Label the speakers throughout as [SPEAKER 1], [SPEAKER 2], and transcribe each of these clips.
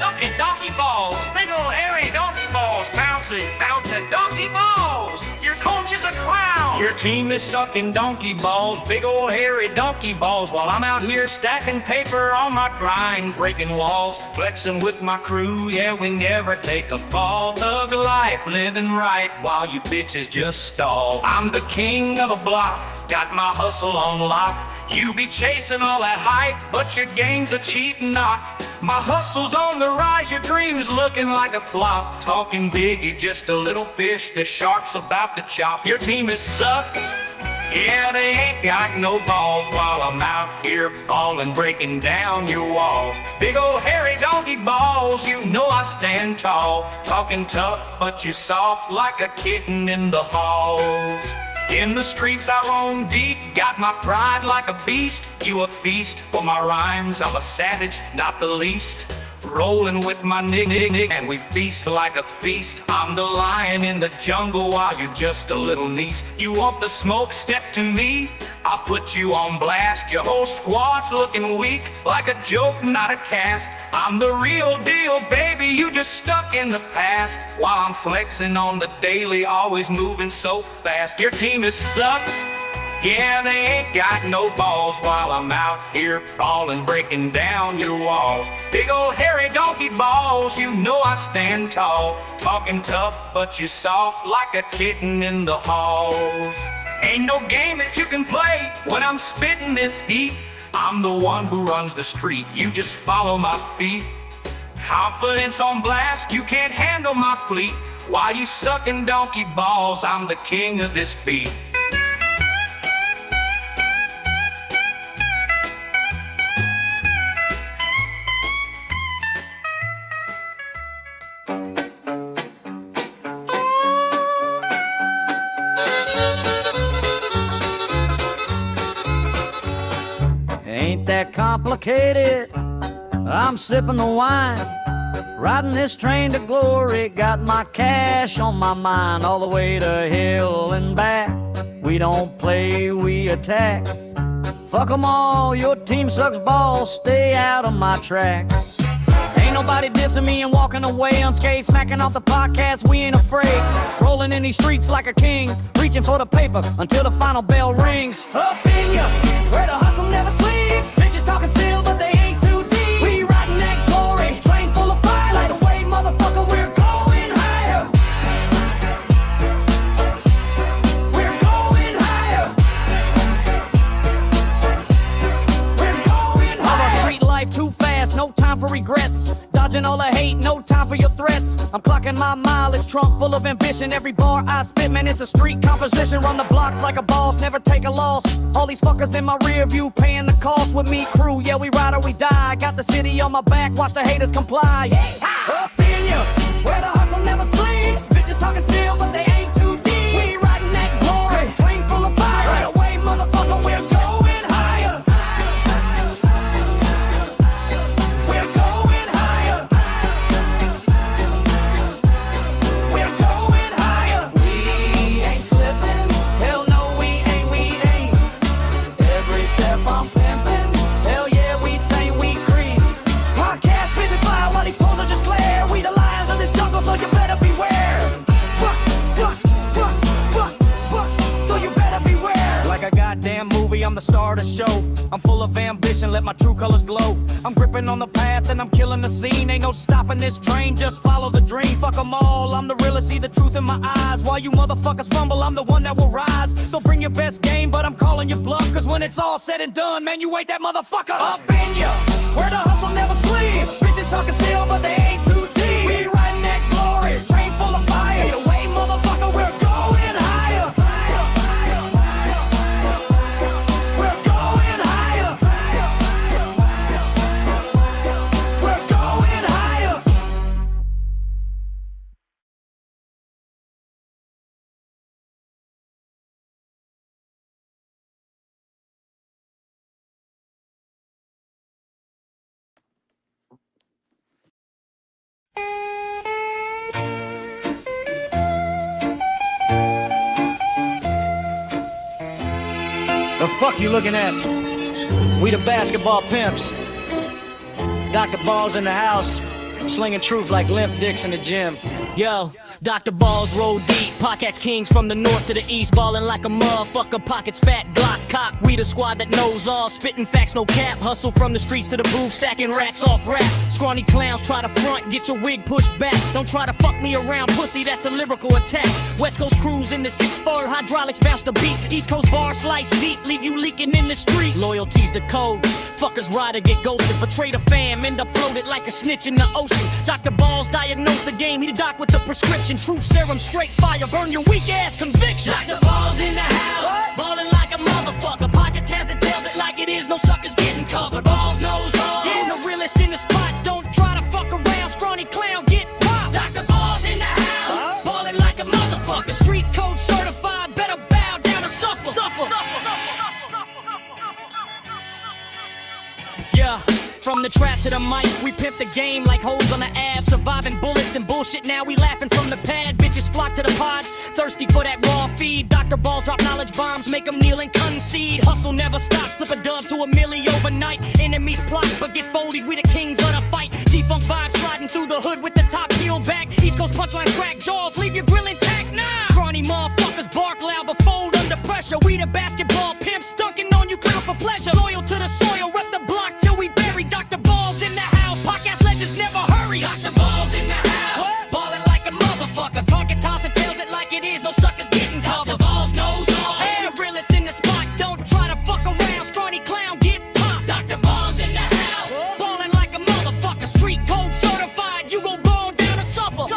[SPEAKER 1] sucking donkey balls. Big old hairy donkey balls. Bouncing, bouncing donkey balls. Your coach is a clown. Your team is sucking donkey balls. Big old hairy donkey balls. While I'm out here stacking paper on my grind, breaking walls, flexing with my crew. Yeah, we never take a fall. Thug life, living right while you bitches just stall. I'm the king of the block, got my hustle on lock. You be chasing all that hype, but your game's a cheap knot. My hustle's on the rise, your dreams looking like a flop. Talking big, you just a little fish the shark's about to chop. Your team is sucked, yeah, they ain't got no balls. While I'm out here balling, breaking down your walls. Big old hairy donkey balls, you know I stand tall. Talking tough, but you're soft like a kitten in the halls. In the streets I roam deep, got my pride like a beast. You a feast for my rhymes, I'm a savage, not the least. Rolling with my nig, and we feast like a feast. I'm the lion in the jungle while you're just a little niece. You want the smoke, step to me, I'll put you on blast. Your whole squad's looking weak, like a joke, not a cast. I'm the real deal, baby, you just stuck in the past. While I'm flexing on the daily, always moving so fast. Your team is sucked, yeah, they ain't got no balls. While I'm out here falling, breaking down your walls. Big old hairy donkey balls, you know I stand tall. Talking tough, but you're soft like a kitten in the halls. Ain't no game that you can play when I'm spitting this heat. I'm the one who runs the street, you just follow my feet. Confidence on blast, you can't handle my fleet. While you sucking donkey balls, I'm the king of this beat.
[SPEAKER 2] Ain't that complicated? I'm sipping the wine, riding this train to glory, got my cash on my mind, all the way to hell and back. We don't play, we attack. Fuck 'em all, your team sucks balls, stay out of my track. Ain't nobody dissing me and walking away unscathed, smacking off the podcast, we ain't afraid. Rolling in these streets like a king, reaching for the paper until the final bell rings. Up in ya, where the hustle never sleeps. Bitches talking still, but they ain't too deep. We riding that glory, train full of fire. Light away, motherfucker, we're going higher. We're going higher. We're going higher. Our street life too fast, no time for regrets. Dodging all the hate, no time for your threats. I'm clocking my mileage, trunk full of ambition. Every bar I spit, man, it's a street composition. Run the blocks like a boss, never take a loss. All these fuckers in my rear view paying the cost with me crew. Yeah, we ride or we die. Got the city on my back, watch the haters comply. Up in ya, where the hustle never sleeps. Bitches talking still, but they ain't too deep. We riding that glory, train full of fire. Right away, motherfucker, we're going higher. We're going higher. We're going higher. We ain't slipping. Hell no, we ain't. Every step I'm pimping. Hell yeah, we say we creep. Podcast 55 while these poles are just glare. We the lions of this jungle, so you better beware. So you better beware. Like a goddamn movie, I'm the star of the show. I'm full of ambition, let my true colors glow. I'm gripping on the path and I'm killing the scene. Ain't no stopping this train, just follow the dream. Fuck 'em all, I'm the realest, see the truth in my eyes. While you motherfuckers fumble, I'm the one that will rise. So bring your best game, but I'm calling you bluff. Cause when it's all said and done, man, you ain't that motherfucker. Up in ya, where the hustle never sleeps. Bitches talking still, but they ain't too deep. We riding that glory, train full of fire. Either way, motherfucker, we're going higher. We're going higher. We're going higher. The fuck you looking at? We the basketball pimps. Got the balls in the house. Slinging truth like limp dicks in the gym.
[SPEAKER 3] Yo, Dr. Balls roll deep. Pockets kings from the north to the east. Ballin' like a motherfucker. Pockets fat, Glock cock. We the squad that knows all. Spitting facts, no cap. Hustle from the streets to the booth. Stacking rats off rap. Scrawny clowns try to front. Get your wig pushed back. Don't try to fuck me around, pussy. That's a lyrical attack. West Coast cruise in the 6'4". Hydraulics bounce the beat. East Coast bar slice deep. Leave you leaking in the street. Loyalty's the code. Fuckers ride or get ghosted. Betray the fam. End up floated like a snitch in the ocean. Dr. Balls diagnosed the game. He the doc with the prescription. Truth serum, straight fire. Burn your weak ass conviction. Dr. Balls in the house. Ballin' like a motherfucker. Pocket has it, tells it like it is. No suckers getting covered. Balls knows all. Yeah, the realest in the spot. Don't try to fuck around. Scrawny clown, get popped. Dr. Balls in the house. Ballin' like a motherfucker. Street code certified. Better bow down or suffer. Yeah. From the trap to the mic, we pimp the game like hoes on the ab. Surviving bullets and bullshit, now we laughing from the pad. Bitches flock to the pod, thirsty for that raw feed. Dr. Balls drop knowledge bombs, make them kneel and concede. Hustle never stops, flip a dub to a milli overnight. Enemies plot, but get folded, we the kings of the fight. G-Funk vibes sliding through the hood with the top peeled back. East Coast punchline crack jaws, leave your grill intact. Nah, scrawny motherfuckers bark loud but fold under pressure. We the basketball pimps, dunking on you clown for pleasure. Loyal to the soil, rep the block till we bury. Dr. Balls in the house, podcast legends never hurry. Dr. Balls in the house, ballin' like a motherfucker. Target toss and tells it like it is, no suckers getting covered. Dr. Balls knows all. Hey, the realest in the spot, don't try to fuck around. Scrawny clown, get popped. Dr. Balls in the house, ballin' like a motherfucker. Street code certified, you gon' go down and suffer.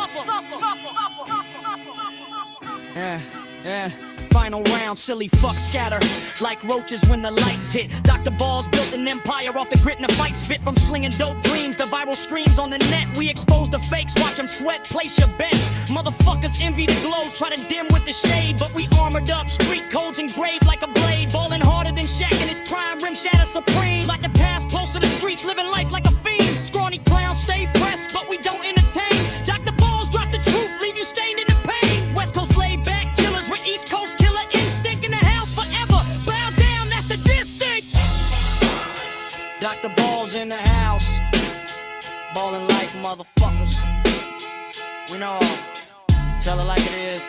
[SPEAKER 3] Yeah. Final round, silly fuck scatter like roaches when the lights hit. Dr. Balls built an empire off the grit and the fight spit. From slinging dope dreams to viral streams on the net. We expose the fakes, watch them sweat, place your bets. Motherfuckers envy the glow, try to dim with the shade. But we armored up, street codes engraved like a blade. Ballin' harder than Shaq in his prime, rim shatter supreme. Like the past, close to the streets, living life like a fiend. Scrawny clowns stay pressed, but we don't entertain. Dr. Balls drop the truth, leave you stained in the pain. West Coast laid back killers with East Coast Dr. Balls in the house, ballin' like motherfuckers. We know all. Tell it like it is.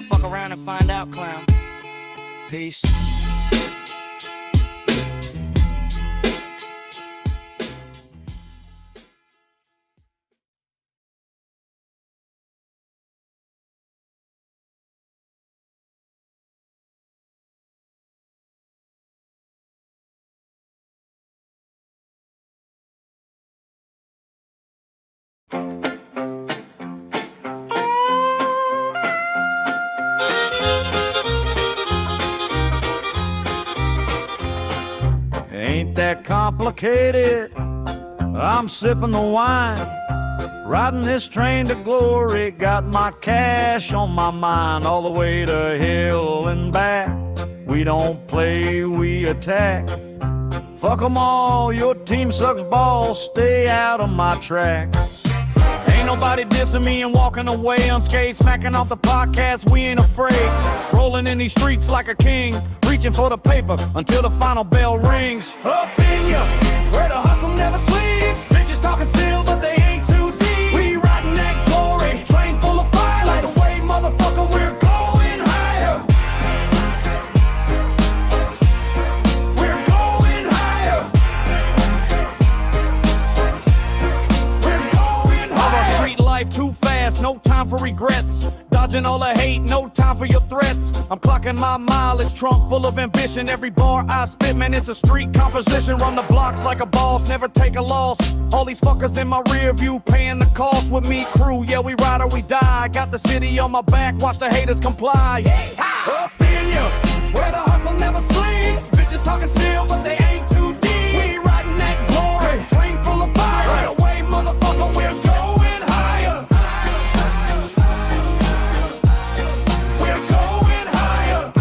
[SPEAKER 3] Fuck around and find out, clown. Peace.
[SPEAKER 2] Ain't that complicated? I'm sipping the wine, riding this train to glory. Got my cash on my mind all the way to hell and back. We don't play, we attack. Fuck 'em all, your team sucks balls. Stay out of my track. Ain't nobody dissing me and walking away unscathed. Smacking off the podcast, we ain't afraid. Rolling in these streets like a king, reaching for the paper until the final bell rings. Up in ya, where the hustle never sleeps. Bitches talking still, but they ain't too deep. We riding that glory, train full of fire. Light away, motherfucker, we're going higher. We're going higher. We're going higher. Our street life too fast, no time for regrets. Dodging all the hate, no time for your threats. I'm clocking my mileage, trunk full of ambition. Every bar I spit, man, it's a street composition. Run the blocks like a boss, never take a loss. All these fuckers in my rear view, paying the cost with me, crew. Yeah, we ride or we die. Got the city on my back, watch the haters comply. Up in ya, where the hustle never sleeps. Bitches talking still, but they ain't too deep. We riding that glory, train full of fire. Right away, motherfucker, we're going higher. We're going higher.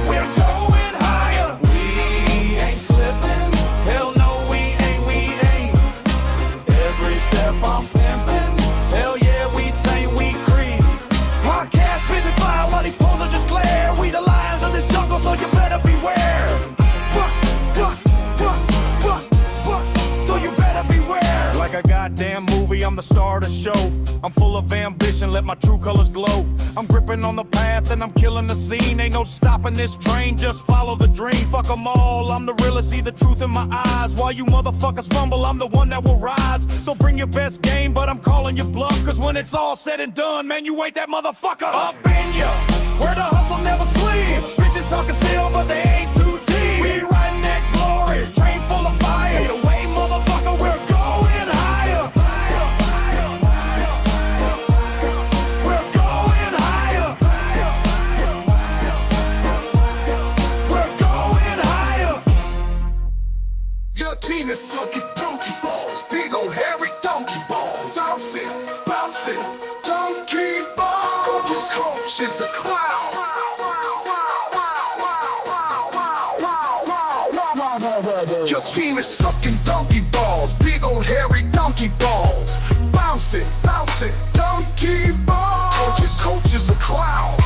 [SPEAKER 2] We're going higher. We ain't slipping. Hell no, we ain't. Every step I'm pimping. Hell yeah, we say we creep.
[SPEAKER 4] star to show. I'm full of ambition, let my true colors glow. I'm gripping on the path and I'm killing the scene. Ain't no stopping this train, just follow the dream. Fuck them all, I'm the realest, see the truth in my eyes. While you motherfuckers fumble, I'm the one that will rise. So bring your best game, but I'm calling you bluff. Cause when it's all said and done, man, you ain't that motherfucker. Up in ya, where the hustle never sleeps. Bitches talking still, but they ain't too deep. We riding that glory, train full of fire. Fade away, motherfucker, we're going higher. We're going higher. We're going higher.
[SPEAKER 5] Your team is sucking donkey balls, big old hairy donkey balls. Bouncing, bouncing, donkey balls. Your coach is a clown. Your team is sucking donkey balls, big old hairy donkey balls. Bouncing, bouncing, donkey balls. Your coach is a clown.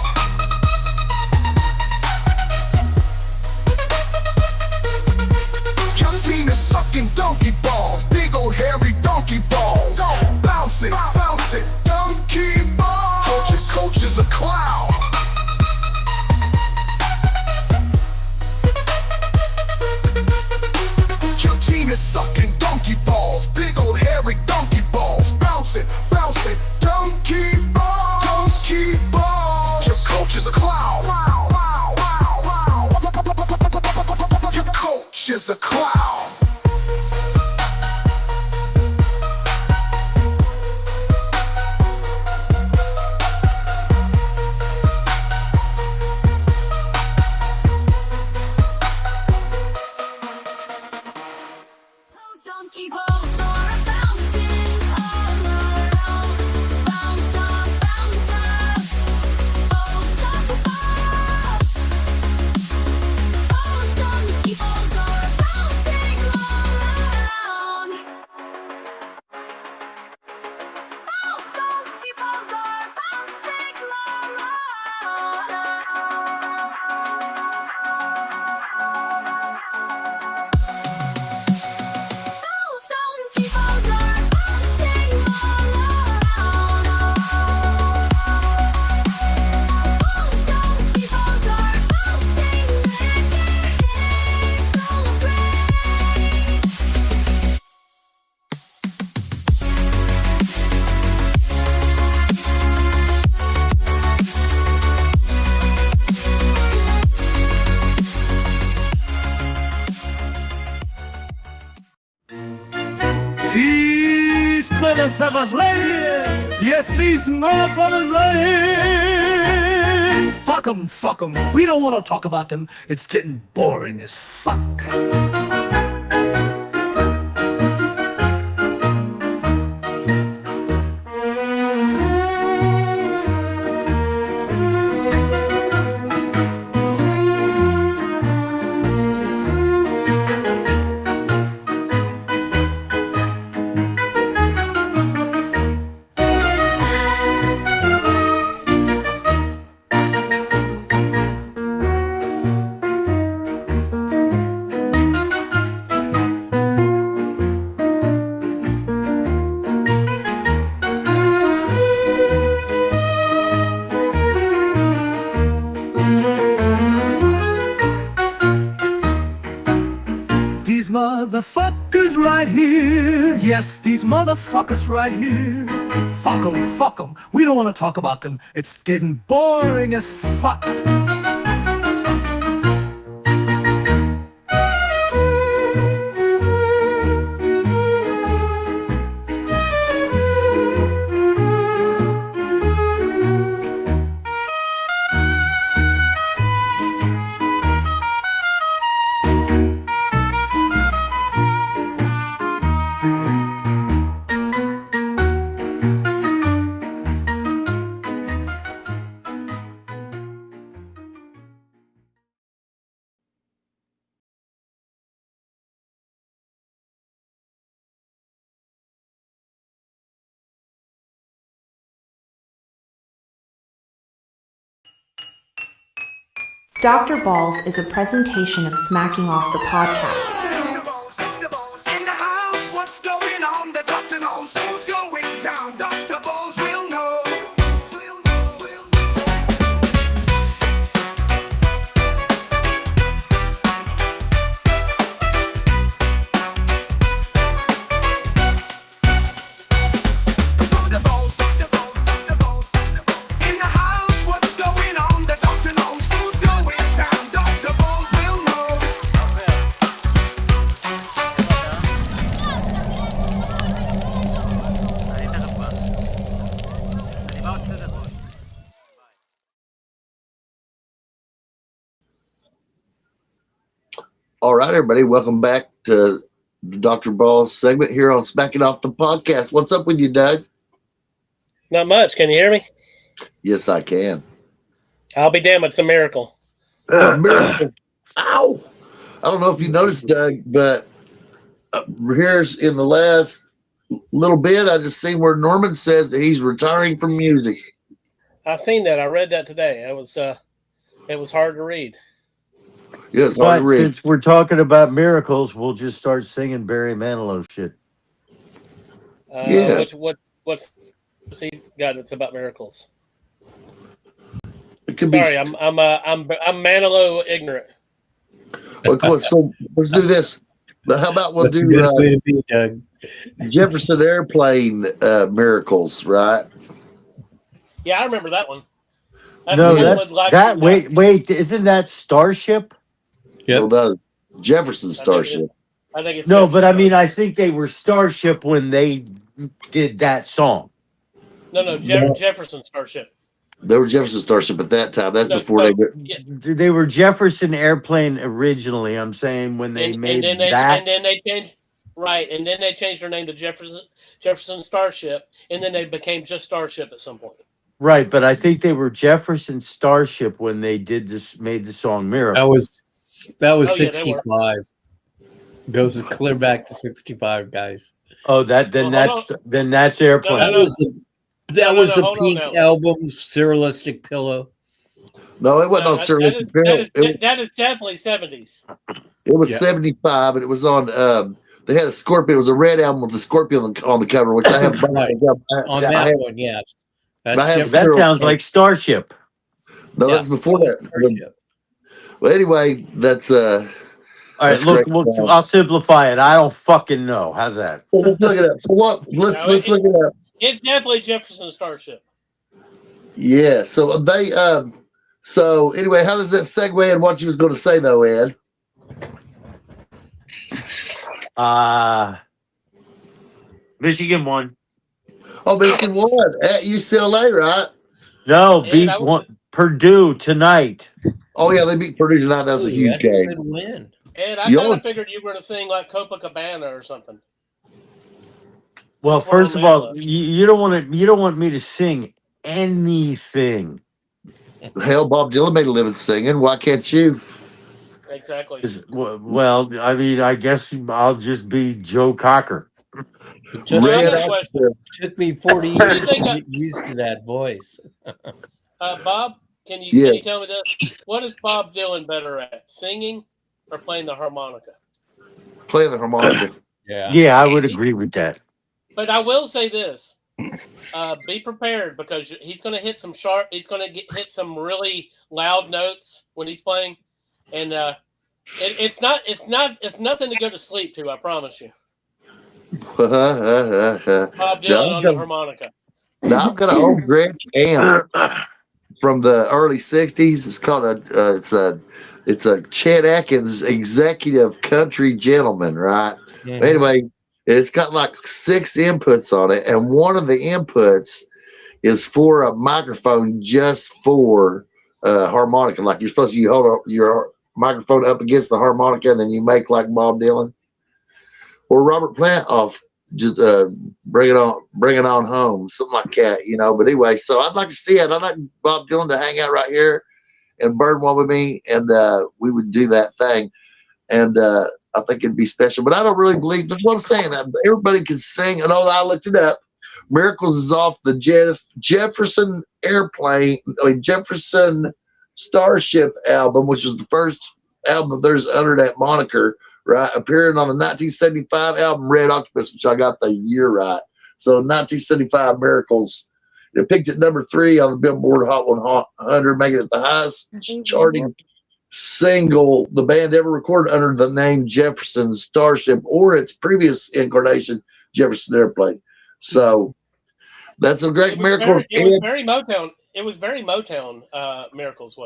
[SPEAKER 5] Your team is sucking donkey balls, big old hairy donkey balls. Bouncing, bouncing, donkey balls. Your coach is a clown. Your team is sucking donkey balls, big old hairy donkey balls. Bouncing, bouncing, donkey balls. Donkey balls. Your coach is a clown. Your coach is a clown.
[SPEAKER 6] Donkey balls are bouncing all around. Bounce up, bounce up. Balls up, balls. Balls, donkey balls are bouncing all around. Balls, donkey balls are bouncing all around. Balls, donkey balls are bouncing all around. Balls, donkey balls are bouncing,
[SPEAKER 4] These motherfuckers right here. Yes, these motherfuckers right here.
[SPEAKER 7] Fuck them. We don't want to talk about them. It's getting boring as fuck. These motherfuckers right here. Yes, these motherfuckers right here. Fuck them. We don't want to talk about them. It's getting boring as fuck.
[SPEAKER 8] Dr. Balls is a presentation of Smacking Off the Podcast.
[SPEAKER 5] In the house, what's going on? The doctor knows who's going down.
[SPEAKER 9] All right, everybody, welcome back to the Dr. Balls segment here on Smacking Off the Podcast. What's up with you, Doug?
[SPEAKER 10] Not much. Can you hear me?
[SPEAKER 9] Yes, I can.
[SPEAKER 10] I'll be damned. It's a miracle.
[SPEAKER 9] Miracle. Ow! I don't know if you noticed, Doug, but here's in the last little bit, I just seen where Norman says that he's retiring from music.
[SPEAKER 10] I seen that. I read that today. It was hard to read.
[SPEAKER 9] Yeah, it's hard
[SPEAKER 11] But
[SPEAKER 9] to read.
[SPEAKER 11] since we're talking about miracles, we'll just start singing Barry Manilow shit.
[SPEAKER 9] Yeah.
[SPEAKER 10] What's he got? It's about miracles.
[SPEAKER 9] It could
[SPEAKER 10] Sorry,
[SPEAKER 9] be.
[SPEAKER 10] I'm Manilow ignorant.
[SPEAKER 9] Well, come on, so let's do this. How about we'll
[SPEAKER 12] That's a
[SPEAKER 9] do
[SPEAKER 12] good way to be, Doug.
[SPEAKER 9] Jefferson Airplane miracles, right?
[SPEAKER 10] Yeah, I remember that one.
[SPEAKER 11] No,
[SPEAKER 10] the one
[SPEAKER 11] that's
[SPEAKER 10] with like-
[SPEAKER 11] that. Wait, isn't that Starship?
[SPEAKER 9] Well, that Jefferson Starship.
[SPEAKER 10] I think it's
[SPEAKER 11] No,
[SPEAKER 10] Jefferson
[SPEAKER 11] but I mean,
[SPEAKER 10] Starship.
[SPEAKER 11] I think they were Starship when they did that song.
[SPEAKER 10] No, Jefferson Starship.
[SPEAKER 9] They were Jefferson Starship at that time. That's
[SPEAKER 10] No,
[SPEAKER 9] before
[SPEAKER 10] no,
[SPEAKER 9] they were.
[SPEAKER 10] yeah.
[SPEAKER 11] They were Jefferson Airplane originally. I'm saying when they made
[SPEAKER 10] and
[SPEAKER 11] that.
[SPEAKER 10] then they changed and then they changed their name to Jefferson Starship, and then they became just Starship at some point.
[SPEAKER 11] Right, but I think they were Jefferson Starship when they made the song Miracle.
[SPEAKER 12] That was
[SPEAKER 10] Oh, yeah, they were.
[SPEAKER 12] 65. Goes clear back to 65, guys.
[SPEAKER 11] Oh, then
[SPEAKER 10] Well,
[SPEAKER 11] that's Airplane.
[SPEAKER 10] No,
[SPEAKER 12] That was the
[SPEAKER 10] hold on
[SPEAKER 12] Pink
[SPEAKER 10] now.
[SPEAKER 12] album, Surrealistic Pillow.
[SPEAKER 9] No, it wasn't on
[SPEAKER 10] That
[SPEAKER 9] Serious
[SPEAKER 10] is-
[SPEAKER 9] Appeal.
[SPEAKER 10] that is definitely 70s.
[SPEAKER 9] It was
[SPEAKER 12] Yeah.
[SPEAKER 9] 75, and it was on. They had a scorpion. It was a red album with the scorpion on the cover, which I have.
[SPEAKER 12] Right. On
[SPEAKER 9] I
[SPEAKER 12] that
[SPEAKER 9] have-
[SPEAKER 12] one, yes.
[SPEAKER 9] I
[SPEAKER 12] That's
[SPEAKER 9] have
[SPEAKER 12] Jeff-
[SPEAKER 11] That
[SPEAKER 9] Zero
[SPEAKER 11] sounds
[SPEAKER 9] Star-
[SPEAKER 11] like Starship.
[SPEAKER 9] No,
[SPEAKER 12] yeah,
[SPEAKER 9] that's before
[SPEAKER 12] that was
[SPEAKER 9] that.
[SPEAKER 12] Starship.
[SPEAKER 9] Well, anyway, that's
[SPEAKER 11] All right,
[SPEAKER 9] That's
[SPEAKER 11] look,
[SPEAKER 9] great.
[SPEAKER 11] I'll simplify it. I don't fucking know. How's that?
[SPEAKER 9] So let's look it up. So what? Let's
[SPEAKER 10] No,
[SPEAKER 9] look it up.
[SPEAKER 10] It's definitely Jefferson Starship.
[SPEAKER 9] Yeah. So they. So anyway, how does that segue in what you was going to say though, Ed?
[SPEAKER 11] Michigan won.
[SPEAKER 9] Oh, Michigan won at UCLA, right?
[SPEAKER 11] No,
[SPEAKER 10] Yeah,
[SPEAKER 11] beat
[SPEAKER 10] that was-
[SPEAKER 11] Purdue tonight.
[SPEAKER 9] Oh yeah, they beat Purdue tonight. That was a huge
[SPEAKER 12] That's a
[SPEAKER 9] game.
[SPEAKER 12] good win.
[SPEAKER 10] And I
[SPEAKER 9] Yo.
[SPEAKER 10] kind of figured you were going to sing like Copacabana or something.
[SPEAKER 11] Well,
[SPEAKER 10] Since we're on
[SPEAKER 11] first of all,
[SPEAKER 10] Manilow.
[SPEAKER 11] you don't want me to sing anything.
[SPEAKER 9] Hell, Bob Dylan made a living singing. Why can't you?
[SPEAKER 10] Exactly.
[SPEAKER 11] Well, I mean, I guess I'll just be Joe Cocker.
[SPEAKER 12] It took,
[SPEAKER 10] Red
[SPEAKER 9] Red
[SPEAKER 10] Hot
[SPEAKER 9] Actor.
[SPEAKER 12] took me 40 years to get used to that voice.
[SPEAKER 10] Bob, can you
[SPEAKER 9] Yes.
[SPEAKER 10] tell me this? What is Bob Dylan better at, singing or playing the harmonica?
[SPEAKER 9] Playing the harmonica.
[SPEAKER 12] Yeah.
[SPEAKER 11] Yeah, I would agree with that.
[SPEAKER 10] But I will say this: be prepared because he's going to hit some sharp. He's going to hit some really loud notes when he's playing, and it's nothing to go to sleep to. I promise you. Bob Dylan on the harmonica.
[SPEAKER 9] Now I've got an old Gretsch amp from the early '60s. It's called it's a Chet Atkins Executive Country Gentleman, right?
[SPEAKER 12] Mhm.
[SPEAKER 9] Anyway, it's got like 6 inputs on it, and one of the inputs is for a microphone just for harmonica. Like you're supposed to, you hold your microphone up against the harmonica, and then you make like Bob Dylan or Robert Plant off. Just bring it on home, something like that, you know. But anyway, so I'd like to see it. I'd like Bob Dylan to hang out right here and burn one with me, and we would do that thing. And I think it'd be special. But I don't really believe that's what I'm saying. Everybody can sing. And I looked it up. Miracles is off the Jefferson Airplane, Jefferson Starship album, which was the first album of theirs under that moniker, right? Appearing on the 1975 album Red Octopus, which I got the year right. So 1975 Miracles. It picked at number 3 on the Billboard Hot 100, making it the highest charting single the band ever recorded under the name Jefferson Starship or its previous incarnation, Jefferson Airplane. So that's a great miracle.
[SPEAKER 10] It was very Motown. It was very Motown. Miracles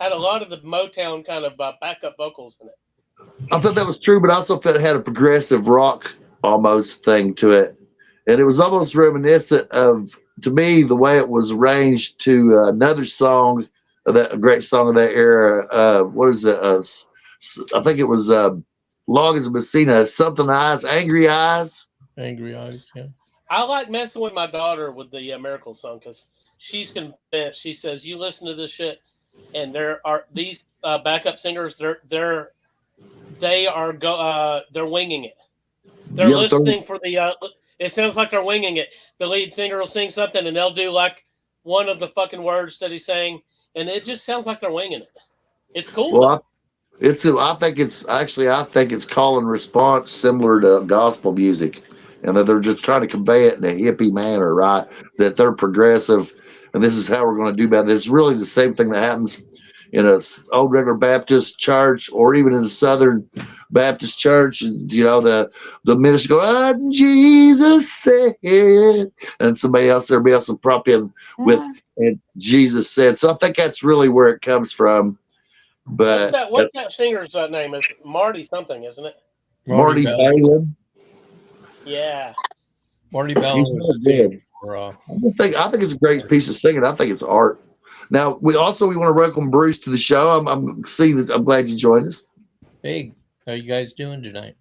[SPEAKER 10] had a lot of the Motown kind of backup vocals in it.
[SPEAKER 9] I thought that was true, but I also felt it had a progressive rock almost thing to it. And it was almost reminiscent of, to me, the way it was arranged to another song, a great song of that era. What is it? I think it was Long as Messina, something eyes, angry eyes.
[SPEAKER 12] Angry Eyes. Yeah.
[SPEAKER 10] I like messing with my daughter with the Miracle song because she's convinced. She says, "You listen to this shit, and there are these backup singers. They're winging it. They're listening for the. It sounds like they're winging it. The lead singer will sing something, and they'll do like one of the fucking words that he's saying, and it just sounds like they're winging it. It's cool.
[SPEAKER 9] Well, I think it's call and response similar to gospel music, and that they're just trying to convey it in a hippie manner, right? That they're progressive, and this is how we're going to do about it. It's really the same thing that happens in a old regular Baptist church, or even in a Southern Baptist church. You know, the minister go, "Oh, Jesus said," and somebody else will prop in with, "And Jesus said." So I think that's really where it comes from. But
[SPEAKER 10] what's that singer's name? Is Marty something, isn't it?
[SPEAKER 9] Marty Balin.
[SPEAKER 10] Yeah.
[SPEAKER 12] Marty Balin was
[SPEAKER 9] good.
[SPEAKER 12] I
[SPEAKER 9] think it's a great piece of singing. I think it's art. Now we want to welcome Bruce to the show. I'm glad you joined us.
[SPEAKER 12] Hey, how you guys doing tonight?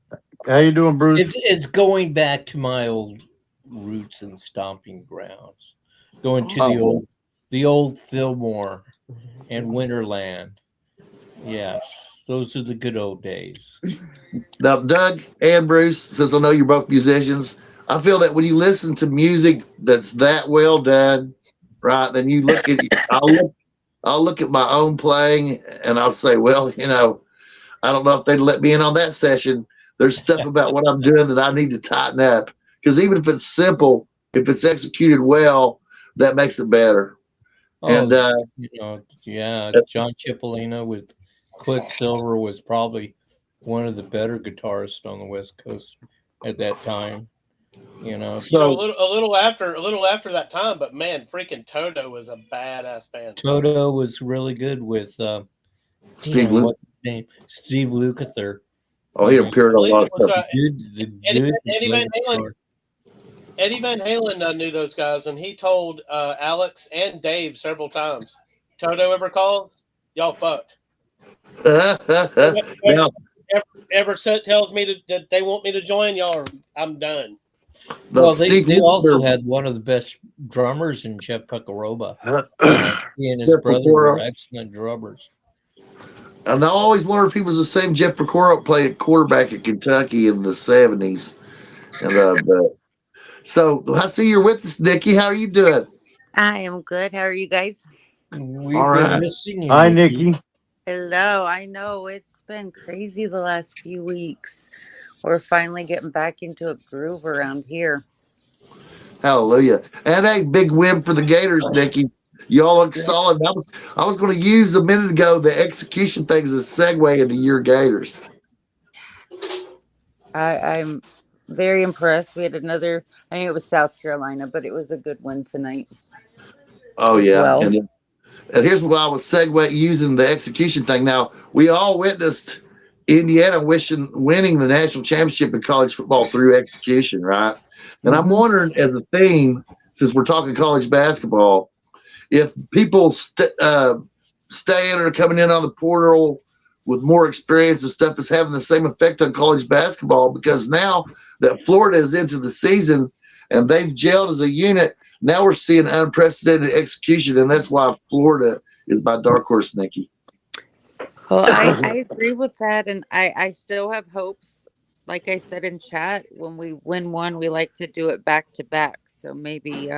[SPEAKER 11] How you doing, Bruce?
[SPEAKER 12] It's going back to my old roots and stomping grounds. Going to the old Fillmore and Winterland. Yes, those are the good old days.
[SPEAKER 9] Now, Doug and Bruce, since I know you're both musicians, I feel that when you listen to music that's that well done, right, then you look at I'll look at my own playing and I'll say, well, you know, I don't know if they'd let me in on that session. There's stuff about what I'm doing that I need to tighten up, because even if it's simple, if it's executed well, that makes it better. And
[SPEAKER 12] John Cipollina with Quicksilver was probably one of the better guitarists on the West Coast at that time. You know,
[SPEAKER 10] so a little after that time, but man, freaking Toto was a badass band.
[SPEAKER 12] Toto was really good with what's his name? Steve Lukather.
[SPEAKER 9] Oh, he appeared a lot of stuff.
[SPEAKER 10] Eddie Van Halen knew those guys, and he told Alex and Dave several times, "Toto ever calls, y'all fucked." Ever tells me that they want me to join, y'all, I'm done.
[SPEAKER 12] Well, they also had one of the best drummers in Jeff Pecorova. He and his brother were excellent drummers.
[SPEAKER 9] And I always wonder if he was the same Jeff Pecorova played at quarterback at Kentucky in the 70s. And so I see you're with us, Nikki. How are you doing?
[SPEAKER 13] I am good. How are you guys?
[SPEAKER 12] We've been missing you.
[SPEAKER 11] Hi, Nikki.
[SPEAKER 13] Hello. I know it's been crazy the last few weeks. We're finally getting back into a groove around here.
[SPEAKER 9] Hallelujah. And a big win for the Gators, Nikki. Y'all look solid. I was going to use a minute ago the execution thing as a segue into your Gators.
[SPEAKER 13] I'm very impressed. We had another, I mean, it was South Carolina, but it was a good one tonight.
[SPEAKER 9] Oh, yeah.
[SPEAKER 13] Well.
[SPEAKER 9] And here's why I was using the execution thing. Now, we all witnessed Indiana winning the national championship in college football through execution, right? And I'm wondering, as a theme, since we're talking college basketball, if people staying or coming in on the portal with more experience and stuff is having the same effect on college basketball, because now that Florida is into the season and they've gelled as a unit, now we're seeing unprecedented execution, and that's why Florida is my dark horse, Nikki.
[SPEAKER 13] Well, I agree with that, and I still have hopes. Like I said in chat, when we win one, we like to do it back to back. So maybe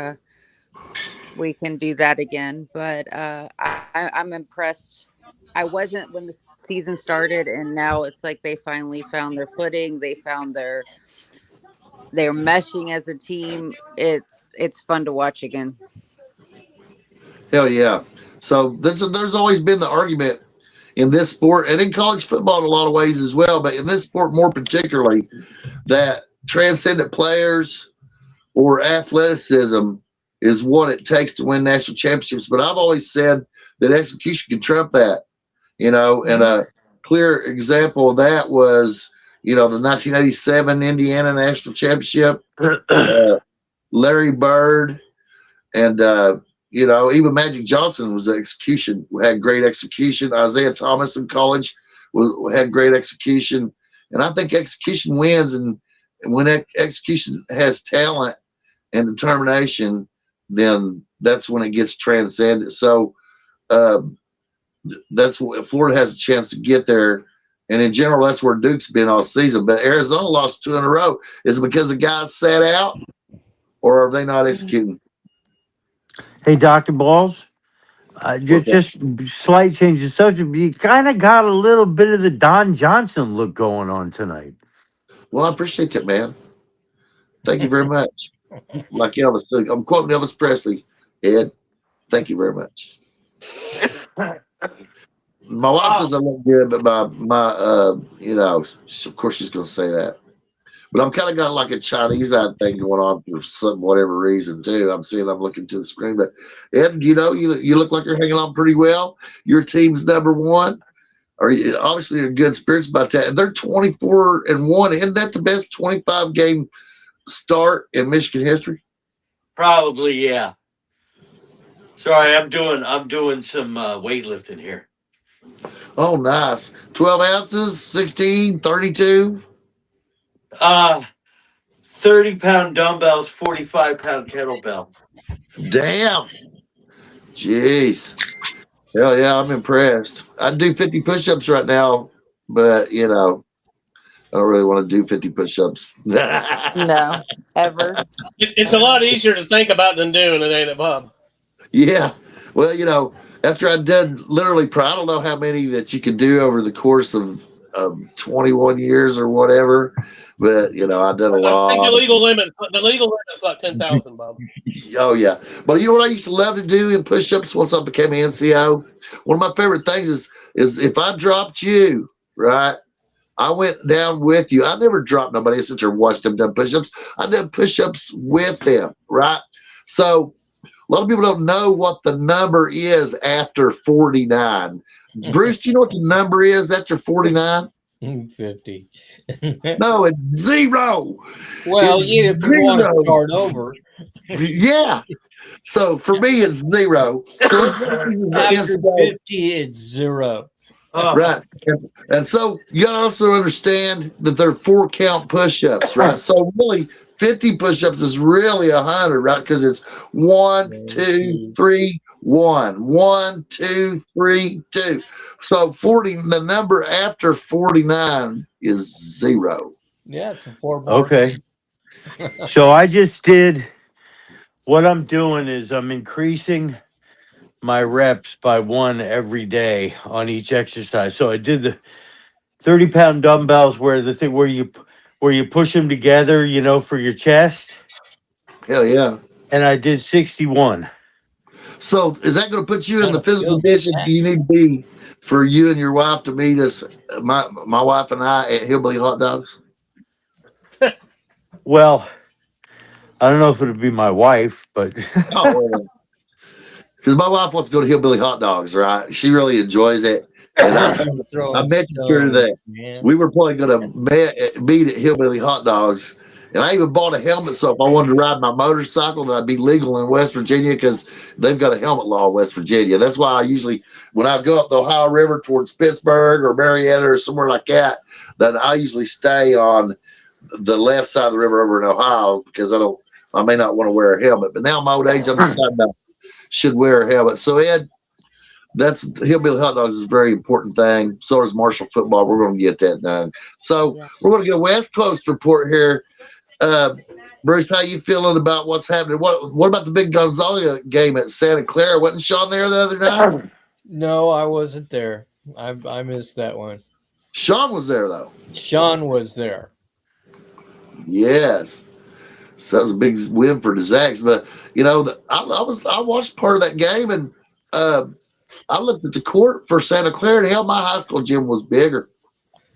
[SPEAKER 13] we can do that again. But I'm impressed. I wasn't when the season started, and now it's like they finally found their footing. They found they're meshing as a team. It's fun to watch again.
[SPEAKER 9] Hell yeah! So there's always been the argument in this sport and in college football in a lot of ways as well, but in this sport more particularly, that transcendent players or athleticism is what it takes to win national championships. But I've always said that execution can trump that, you know, and a clear example of that was, you know, the 1987 Indiana national championship, Larry Bird, and you know, even Magic Johnson was execution, had great execution. Isaiah Thomas in college had great execution, and I think execution wins. And when execution has talent and determination, then that's when it gets transcended. So that's what Florida has a chance to get there. And in general, that's where Duke's been all season. But Arizona lost 2 in a row. Is it because the guys sat out, or are they not executing?
[SPEAKER 11] Hey, Dr. Balls, just slight change of subject. You kind of got a little bit of the Don Johnson look going on tonight.
[SPEAKER 9] Well, I appreciate that, man. Thank you very much. Like Elvis, I'm quoting Elvis Presley. Ed, thank you very much. My wife says I look good, but my of course she's gonna say that. But I'm kind of got like a Chinese eye thing going on for some whatever reason too. I'm looking to the screen, but Ed, you look like you're hanging on pretty well. Your team's number one. Obviously you're in good spirits about that. And they're 24-1. Isn't that the best 25 game start in Michigan history?
[SPEAKER 11] Probably, yeah. Sorry, I'm doing some weightlifting here.
[SPEAKER 9] Oh, nice. 12 ounces, 16, 32.
[SPEAKER 11] 30-pound dumbbells, 45-pound kettlebell.
[SPEAKER 9] Damn. Jeez. Hell yeah, I'm impressed. I do 50 push-ups right now, but I don't really want to do 50 push-ups.
[SPEAKER 13] No, ever.
[SPEAKER 10] It's a lot easier to think about than doing it, ain't it, Bob?
[SPEAKER 9] Yeah. Well, after I did literally, I don't know how many that you could do over the course of 21 years or whatever, but I did a lot.
[SPEAKER 10] I think the legal limit's like 10,000, Bob.
[SPEAKER 9] Oh yeah, but you know what I used to love to do in push-ups once I became an NCO? One of my favorite things is if I dropped you, right? I went down with you. I never dropped nobody. I sit there and watched them do push-ups. I did push-ups with them, right? So a lot of people don't know what the number is after 49. Bruce, do you know what the number is after 49?
[SPEAKER 12] 50.
[SPEAKER 9] No, it's 0.
[SPEAKER 12] Well,
[SPEAKER 9] It's
[SPEAKER 12] if you want to
[SPEAKER 9] 0.
[SPEAKER 12] start over.
[SPEAKER 9] Yeah. So for me, it's 0. So
[SPEAKER 12] After 50, it's 0.
[SPEAKER 9] Right. And so you gotta also understand that they're 4 count push-ups, right? So really 50 push-ups is really 100, right? Because it's 1, 2, 3, 1. 1, 2, 3, 2. So the number after 49 is 0.
[SPEAKER 12] Yeah, it's a 4 bar.
[SPEAKER 11] Okay. So I just did what I'm doing is I'm increasing my reps by 1 every day on each exercise. So I did the 30-pound dumbbells where you push them together, for your chest.
[SPEAKER 9] Hell yeah.
[SPEAKER 11] And I did 61.
[SPEAKER 9] So is that going to put you in the physical condition you need to be for you and your wife to meet us, my wife and I, at Hillbilly Hot Dogs?
[SPEAKER 11] Well, I don't know if it'll be my wife, but
[SPEAKER 9] because my wife wants to go to Hillbilly Hot Dogs, right? She really enjoys it. And I mentioned to her that we were probably going to meet at Hillbilly Hot Dogs. And I even bought a helmet, so if I wanted to ride my motorcycle, that I'd be legal in West Virginia because they've got a helmet law in West Virginia. That's why I usually, when I go up the Ohio River towards Pittsburgh or Marietta or somewhere like that, that I usually stay on the left side of the river over in Ohio because I may not want to wear a helmet. But now in my old age, I'm deciding I should wear a helmet. So Ed, that's Hillbilly Hot Dogs is a very important thing. So is Marshall football. We're going to get that done. So we're going to get a West Coast report here. Bruce, how you feeling about what's happening? What about the big Gonzaga game at Santa Clara? Wasn't Sean there the other night?
[SPEAKER 12] No, I wasn't there. I missed that one.
[SPEAKER 9] Sean was there though.
[SPEAKER 12] Sean was there.
[SPEAKER 9] Yes. So that was a big win for the Zags. But I watched part of that game and I looked at the court for Santa Clara and hell, my high school gym was bigger.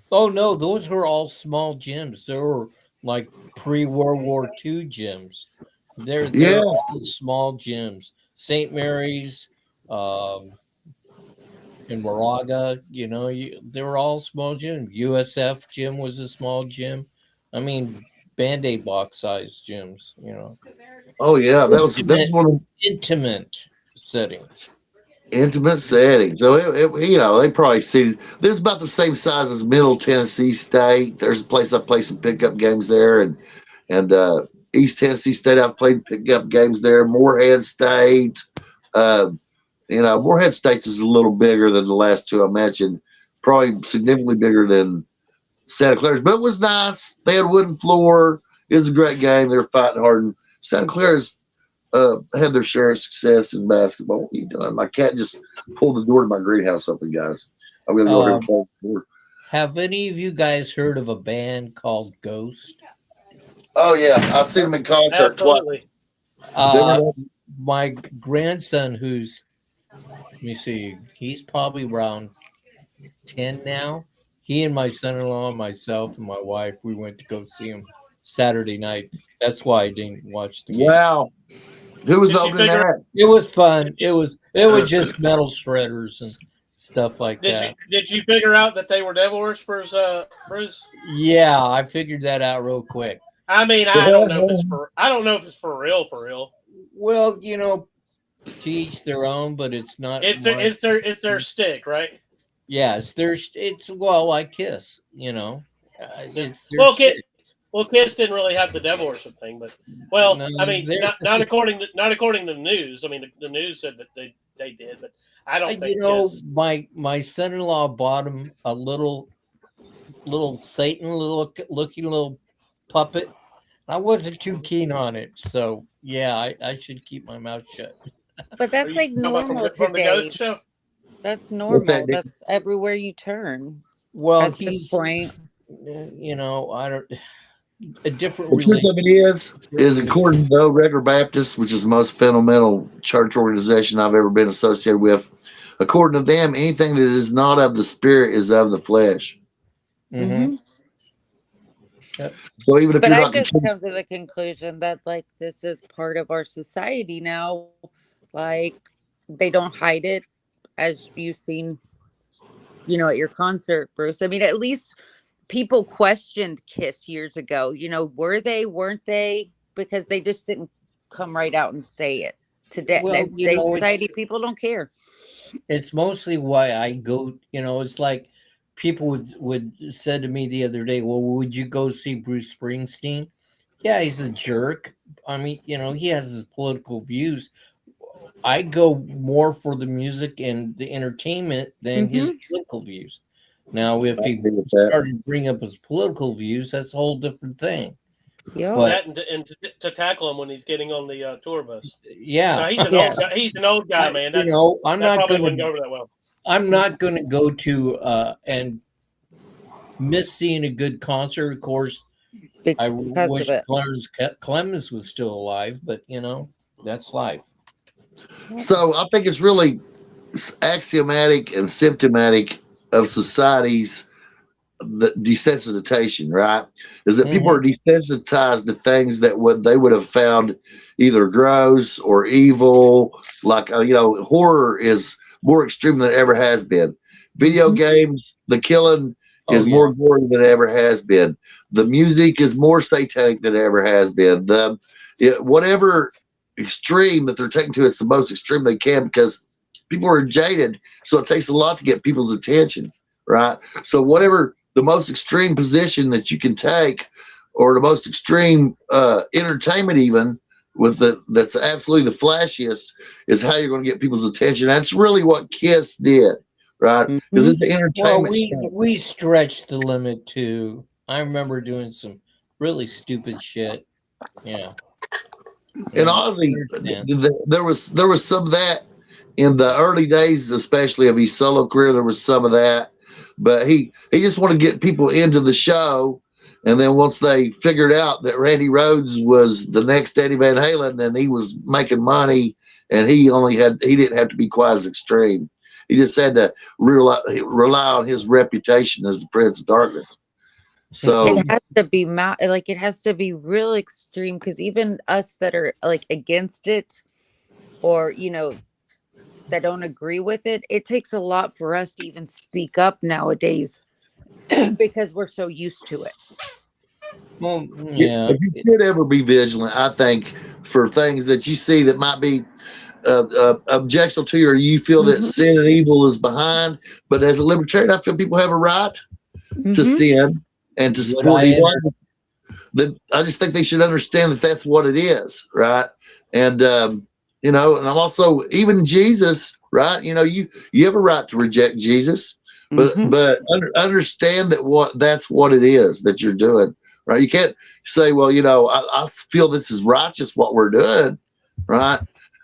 [SPEAKER 12] Oh no, those were all small gyms. They were like pre-World War II gyms. They're all small gyms. St. Mary's, in Moraga, they were all small gyms. USF gym was a small gym. I mean, Band-Aid box size gyms,
[SPEAKER 9] Oh yeah, that was one of
[SPEAKER 12] intimate settings.
[SPEAKER 9] intimate setting. So you know, they probably see this is about the same size as Middle Tennessee State. There's a place I play some pickup games there, and East Tennessee State I've played pickup games there. Morehead State, you know, Morehead State is a little bigger than the last two I mentioned, probably significantly bigger than Santa Clara's, but it was nice. They had wooden floor. It was a great game. They were fighting hard, and Santa Clara's had their share of success in basketball. What are you doing? My cat just pulled the door to my greenhouse open, guys. I'm gonna go over and close the door.
[SPEAKER 12] Have any of you guys heard of a band called Ghost?
[SPEAKER 9] Oh yeah, I've seen them in concert twice.
[SPEAKER 12] My grandson, who's let me see, he's probably around 10 now. He and my son-in-law, myself, and my wife, we went to go see him Saturday night. That's why I didn't watch the game.
[SPEAKER 9] Wow. Who was opening that?
[SPEAKER 12] It was fun. It was just metal shredders and stuff like that.
[SPEAKER 10] Did you figure out that they were devil worshippers, Bruce?
[SPEAKER 12] Yeah, I figured that out real quick.
[SPEAKER 10] I mean, I don't know if it's for real.
[SPEAKER 12] Well, you know, to each their own, but it's not.
[SPEAKER 10] It's their stick, right?
[SPEAKER 12] Yeah, it's well, like Kiss, you know. It's their stick.
[SPEAKER 10] Well, Kiss didn't really have the devil worship thing, but
[SPEAKER 12] No,
[SPEAKER 10] I mean, not according to the news. I mean, the news said that they did, but I don't think.
[SPEAKER 12] You know,
[SPEAKER 10] Kiss.
[SPEAKER 12] my son-in-law bought him a little Satan, looking little puppet. I wasn't too keen on it, so yeah, I should keep my mouth shut.
[SPEAKER 13] But that's like normal
[SPEAKER 10] from the
[SPEAKER 13] today.
[SPEAKER 10] Ghost Show?
[SPEAKER 13] That's normal.
[SPEAKER 9] that, Nick?
[SPEAKER 13] That's everywhere you turn.
[SPEAKER 12] Well,
[SPEAKER 13] at this
[SPEAKER 12] he's
[SPEAKER 13] point.
[SPEAKER 12] You know, I don't. A different
[SPEAKER 9] The truth of it is according to Regular Baptist, which is the most fundamental church organization I've ever been associated with, according to them, anything that is not of the spirit is of the flesh.
[SPEAKER 12] Mm-hmm.
[SPEAKER 9] Yep. So even if
[SPEAKER 13] But
[SPEAKER 9] you're
[SPEAKER 13] I
[SPEAKER 9] not
[SPEAKER 13] just come to the conclusion that like this is part of our society now. Like they don't hide it, as you've seen, you know, at your concert, Bruce. I mean, at least people questioned Kiss years ago. You know, were they, weren't they? Because they just didn't come right out and say it. Today,
[SPEAKER 12] Well, you know,
[SPEAKER 13] society, people don't care.
[SPEAKER 12] It's mostly why I go. You know, it's like people would said to me the other day, "Well, would you go see Bruce Springsteen?" Yeah, he's a jerk. I mean, you know, he has his political views. I go more for the music and the entertainment than his political views. Now, if he started to bring up his political views, that's a whole different thing.
[SPEAKER 13] Yeah,
[SPEAKER 10] that and to tackle him when he's getting on the tour bus.
[SPEAKER 12] Yeah,
[SPEAKER 10] no, he's an old guy, man.
[SPEAKER 12] You know, I'm not going
[SPEAKER 10] to go over that well.
[SPEAKER 12] I'm not going to go to and miss seeing a good concert. Of course, I wish Clarence Clemens was still alive, but you know, that's life.
[SPEAKER 9] So I think it's really axiomatic and symptomatic of society's the desensitization, right? Is that people are desensitized to things that they would have found either gross or evil. Like you know, horror is more extreme than it ever has been. Video games, the killing is more gory than it ever has been. The music is more satanic than it ever has been. Whatever extreme that they're taking to, it's the most extreme they can because people are jaded. So it takes a lot to get people's attention, right? So whatever the most extreme position that you can take, or the most extreme entertainment, even with that's absolutely the flashiest, is how you're going to get people's attention. That's really what Kiss did, right? Because it's the entertainment.
[SPEAKER 12] Well, we stretched the limit too. I remember doing some really stupid shit. Yeah.
[SPEAKER 9] And honestly, there was some of that in the early days, especially of his solo career. There was some of that, but he just wanted to get people into the show. And then once they figured out that Randy Rhoads was the next Eddie Van Halen, then he was making money, and he didn't have to be quite as extreme. He just had to rely on his reputation as the Prince of Darkness. So
[SPEAKER 13] it has to be it has to be real extreme, because even us that are like against it, or you know, that don't agree with it, it takes a lot for us to even speak up nowadays because we're so used to it.
[SPEAKER 12] Well, yeah.
[SPEAKER 9] If you should ever be vigilant, I think, for things that you see that might be objection to, or you feel that sin and evil is behind. But as a libertarian, I feel people have a right to sin and to support evil. I just think they should understand that that's what it is, right? And you know, and I'm also even Jesus, right? You know, you have a right to reject Jesus, but understand that that's what it is that you're doing, right? You can't say, well, you know, I feel this is righteous what we're doing, right?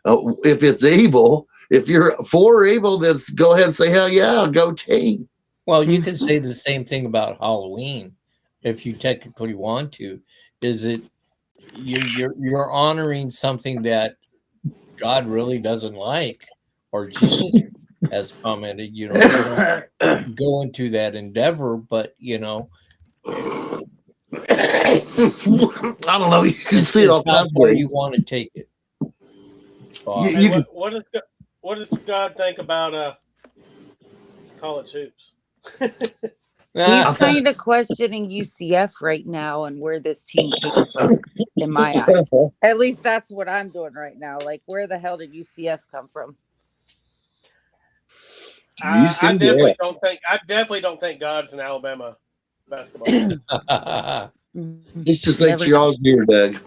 [SPEAKER 9] If it's evil, if you're for evil, then go ahead and say, hell yeah, go team.
[SPEAKER 12] Well, you can say the same thing about Halloween, if you technically want to. Is it you're honoring something that God really doesn't like, or Jesus has commented, you know, go into that endeavor, but you know,
[SPEAKER 9] I don't know. You can see it all
[SPEAKER 12] not where you want to take it.
[SPEAKER 10] Hey, what does God think about college hoops?
[SPEAKER 13] He's kind of questioning UCF right now and where this team came from, in my eyes. At least that's what I'm doing right now. Like, where the hell did UCF come from?
[SPEAKER 10] I definitely don't think God's an Alabama basketball.
[SPEAKER 9] It's just like y'all's beer, Doug.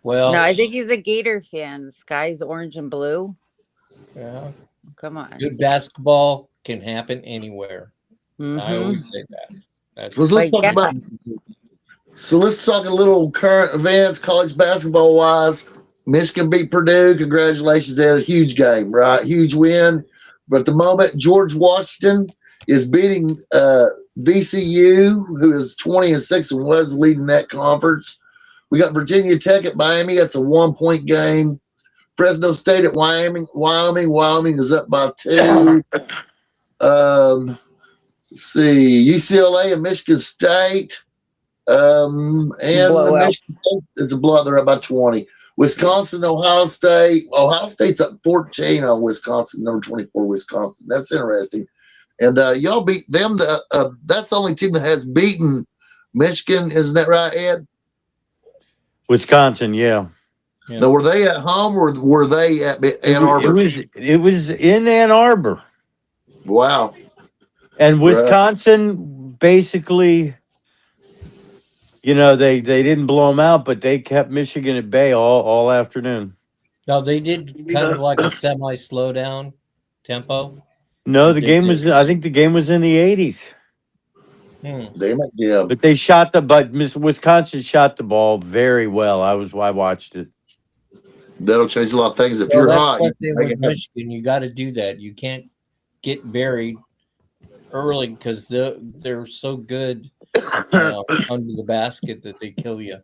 [SPEAKER 12] Well,
[SPEAKER 13] no, I think he's a Gator fan. Sky's orange and blue.
[SPEAKER 12] Yeah.
[SPEAKER 13] Come on.
[SPEAKER 12] Good basketball can happen anywhere. I always say that.
[SPEAKER 9] So let's talk a little current events, college basketball wise. Michigan beat Purdue. Congratulations. They had a huge game, right? Huge win. But at the moment, George Washington is beating VCU, who is 20-6 and was leading that conference. We got Virginia Tech at Miami. That's a 1-point game. Fresno State at Wyoming. Wyoming is up by 2. Let's see. UCLA and Michigan State. And Michigan State, it's a blowout. They're up by 20. Wisconsin, Ohio State. Ohio State's up 14 on Wisconsin, number 24, Wisconsin. That's interesting. And y'all beat them. That's the only team that has beaten Michigan. Isn't that right, Ed?
[SPEAKER 11] Wisconsin, yeah.
[SPEAKER 9] Now, were they at home or were they at Ann Arbor?
[SPEAKER 11] It was in Ann Arbor.
[SPEAKER 9] Wow.
[SPEAKER 11] And Wisconsin basically, you know, they didn't blow them out, but they kept Michigan at bay all afternoon.
[SPEAKER 12] No, they did kind of like a semi-slowdown tempo.
[SPEAKER 11] No, I think the game was in the 80s. But they shot Wisconsin shot the ball very well. I watched it.
[SPEAKER 9] That'll change a lot of things. If you're hot,
[SPEAKER 12] with Michigan, you got to do that. You can't get buried early because they're so good under the basket that they kill you,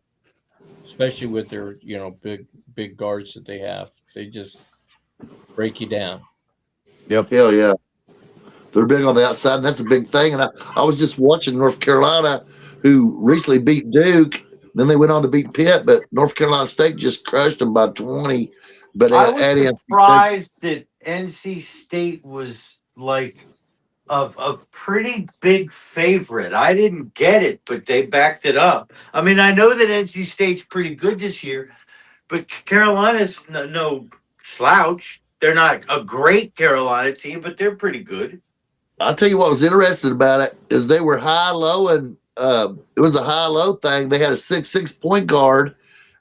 [SPEAKER 12] especially with their big guards that they have. They just break you down.
[SPEAKER 11] Yep.
[SPEAKER 9] Hell yeah. They're big on the outside, and that's a big thing. And I was just watching North Carolina, who recently beat Duke. Then they went on to beat Pitt, but North Carolina State just crushed them by 20. But
[SPEAKER 11] I was surprised that NC State was like a pretty big favorite. I didn't get it, but they backed it up. I mean, I know that NC State's pretty good this year, but Carolina's no slouch. They're not a great Carolina team, but they're pretty good.
[SPEAKER 9] I'll tell you what was interesting about it is they were high-low, and it was a high-low thing. They had a 6'6" point guard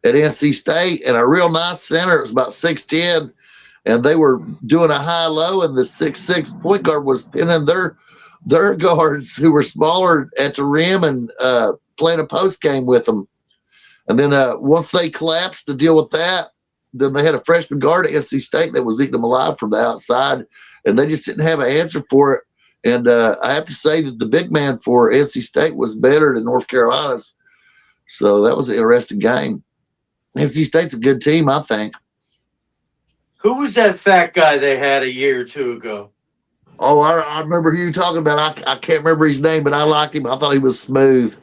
[SPEAKER 9] at NC State and a real nice center. It was about 6'10", and they were doing a high-low, and the 6'6" point guard was pinning their guards who were smaller at the rim and playing a post game with them. And then once they collapsed to deal with that, then they had a freshman guard at NC State that was eating them alive from the outside, and they just didn't have an answer for it. And I have to say that the big man for NC State was better than North Carolina's. So that was an interesting game. NC State's a good team, I think.
[SPEAKER 11] Who was that fat guy they had a year or two ago?
[SPEAKER 9] Oh, I remember who you're talking about. I can't remember his name, but I liked him. I thought he was smooth.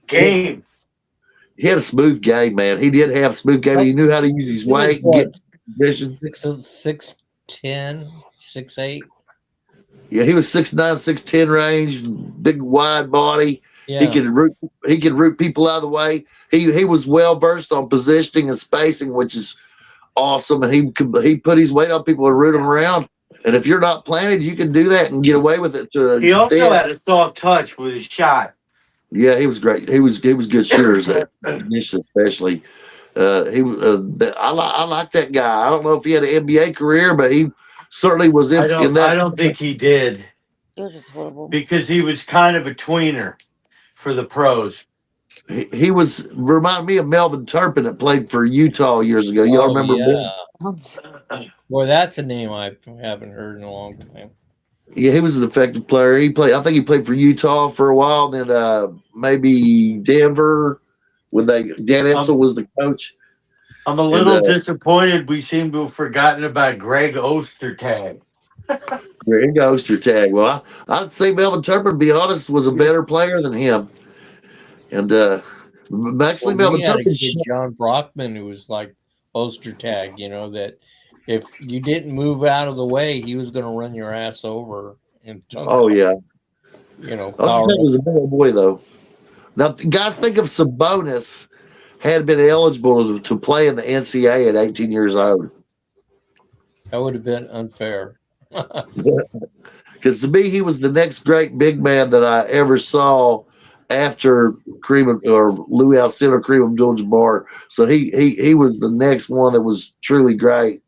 [SPEAKER 11] Game.
[SPEAKER 9] He had a smooth game, man. He did have a smooth game. He knew how to use his weight and get position.
[SPEAKER 12] 6'10", 6'8".
[SPEAKER 9] Yeah, he was 6'9", 6'10" range, big wide body.
[SPEAKER 12] Yeah.
[SPEAKER 9] He could root people out of the way. He was well versed on positioning and spacing, which is awesome, and he put his weight on people and root them around. And if you're not planted, you can do that and get away with it. To
[SPEAKER 11] He also
[SPEAKER 9] extent.
[SPEAKER 11] had a soft touch with his shot.
[SPEAKER 9] Yeah, he was great. He was good shooters, especially. I like that guy. I don't know if he had an NBA career, but he certainly was in
[SPEAKER 11] I
[SPEAKER 9] that.
[SPEAKER 11] don't think he did
[SPEAKER 13] You're just horrible.
[SPEAKER 11] because he was kind of a tweener for the pros.
[SPEAKER 9] He was reminded me of Melvin Turpin that played for Utah years ago. Y'all remember?
[SPEAKER 12] Yeah. Boy, that's a name I haven't heard in a long time.
[SPEAKER 9] Yeah, he was an effective player. I think he played for Utah for a while, then maybe Denver when Dan Issel was the coach.
[SPEAKER 11] I'm a little disappointed we seem to have forgotten about Greg Ostertag.
[SPEAKER 9] Greg Ostertag. Well, I'd say Melvin Turpin, to be honest, was a better player than him. And actually, Melvin
[SPEAKER 12] we had a
[SPEAKER 9] Turpin.
[SPEAKER 12] kid, John Brockman, who was like Ostertag, that if you didn't move out of the way, he was going to run your ass over. And
[SPEAKER 9] yeah.
[SPEAKER 12] Power.
[SPEAKER 9] Was a big boy, though. Now, guys, think of Sabonis had been eligible to play in the NCAA at 18 years old.
[SPEAKER 12] That would have been unfair.
[SPEAKER 9] Because to me, he was the next great big man that I ever saw after Kareem or Louis Alcindor, Kareem Abdul-Jabbar. So he was the next one that was truly great.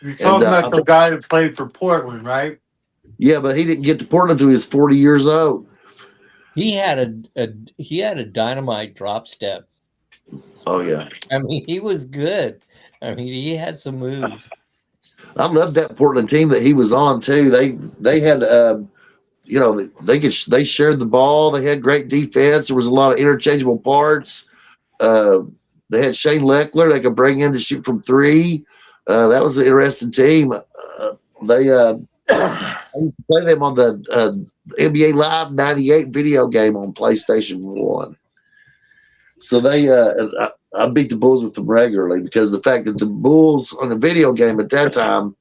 [SPEAKER 11] You're talking about the guy that played for Portland, right?
[SPEAKER 9] Yeah, but he didn't get to Portland until he was 40 years old.
[SPEAKER 12] He had a dynamite drop step.
[SPEAKER 9] Oh yeah.
[SPEAKER 12] I mean, he was good. I mean, he had some moves.
[SPEAKER 9] I loved that Portland team that he was on too. They had they shared the ball. They had great defense. There was a lot of interchangeable parts. They had Shane Leckler they could bring in to shoot from three. That was an interesting team. I used to play them on the NBA Live 98 video game on PlayStation 1. So I beat the Bulls with them regularly because the fact that the Bulls on the video game at that time,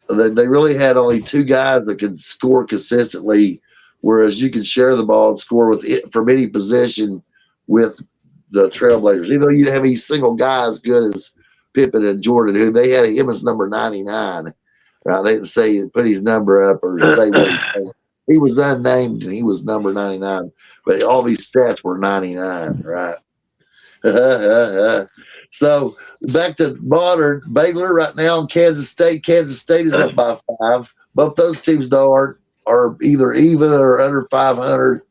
[SPEAKER 9] they really had only two guys that could score consistently, whereas you could share the ball and score with it from any position with the Trailblazers. Even though you didn't have any single guy as good as Pippen and Jordan, who they had him as number 99. Right? They didn't say put his number up or say what he was unnamed and he was number 99, but all these stats were 99, right? So back to modern Baylor right now in Kansas State. Kansas State is up by 5. Both those teams though are either even or under 500.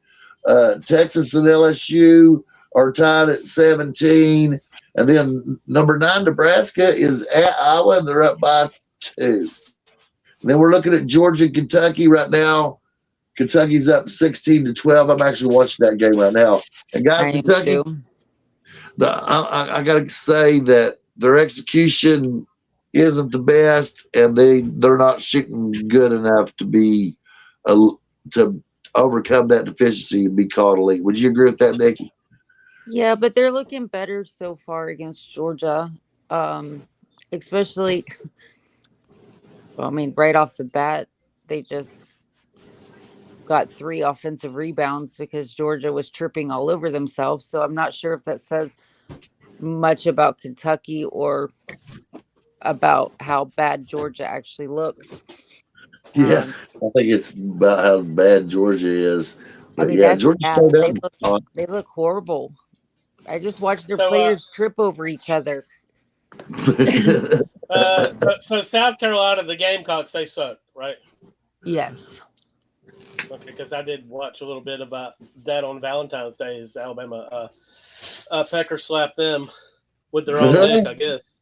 [SPEAKER 9] Texas and LSU are tied at 17, and then number 9 Nebraska is at Iowa and they're up by 2. And then we're looking at Georgia and Kentucky right now. Kentucky's up 16-12. I'm actually watching that game right now. And guys, Kentucky. I got to say that their execution isn't the best, and they're not shooting good enough to be to overcome that deficiency and be called elite. Would you agree with that, Nikki?
[SPEAKER 13] Yeah, but they're looking better so far against Georgia, especially. Well, I mean, right off the bat, they just got 3 offensive rebounds because Georgia was tripping all over themselves. So I'm not sure if that says much about Kentucky or about how bad Georgia actually looks.
[SPEAKER 9] Yeah, I think it's about how bad Georgia is. But
[SPEAKER 13] I mean,
[SPEAKER 9] yeah,
[SPEAKER 13] that's
[SPEAKER 9] Georgia
[SPEAKER 13] bad. They look horrible. I just watched their players trip over each other.
[SPEAKER 10] So South Carolina, the Gamecocks, they suck, right?
[SPEAKER 13] Yes.
[SPEAKER 10] Okay, because I did watch a little bit about that on Valentine's Day. As Alabama Pecker slapped them with their own dick, I guess.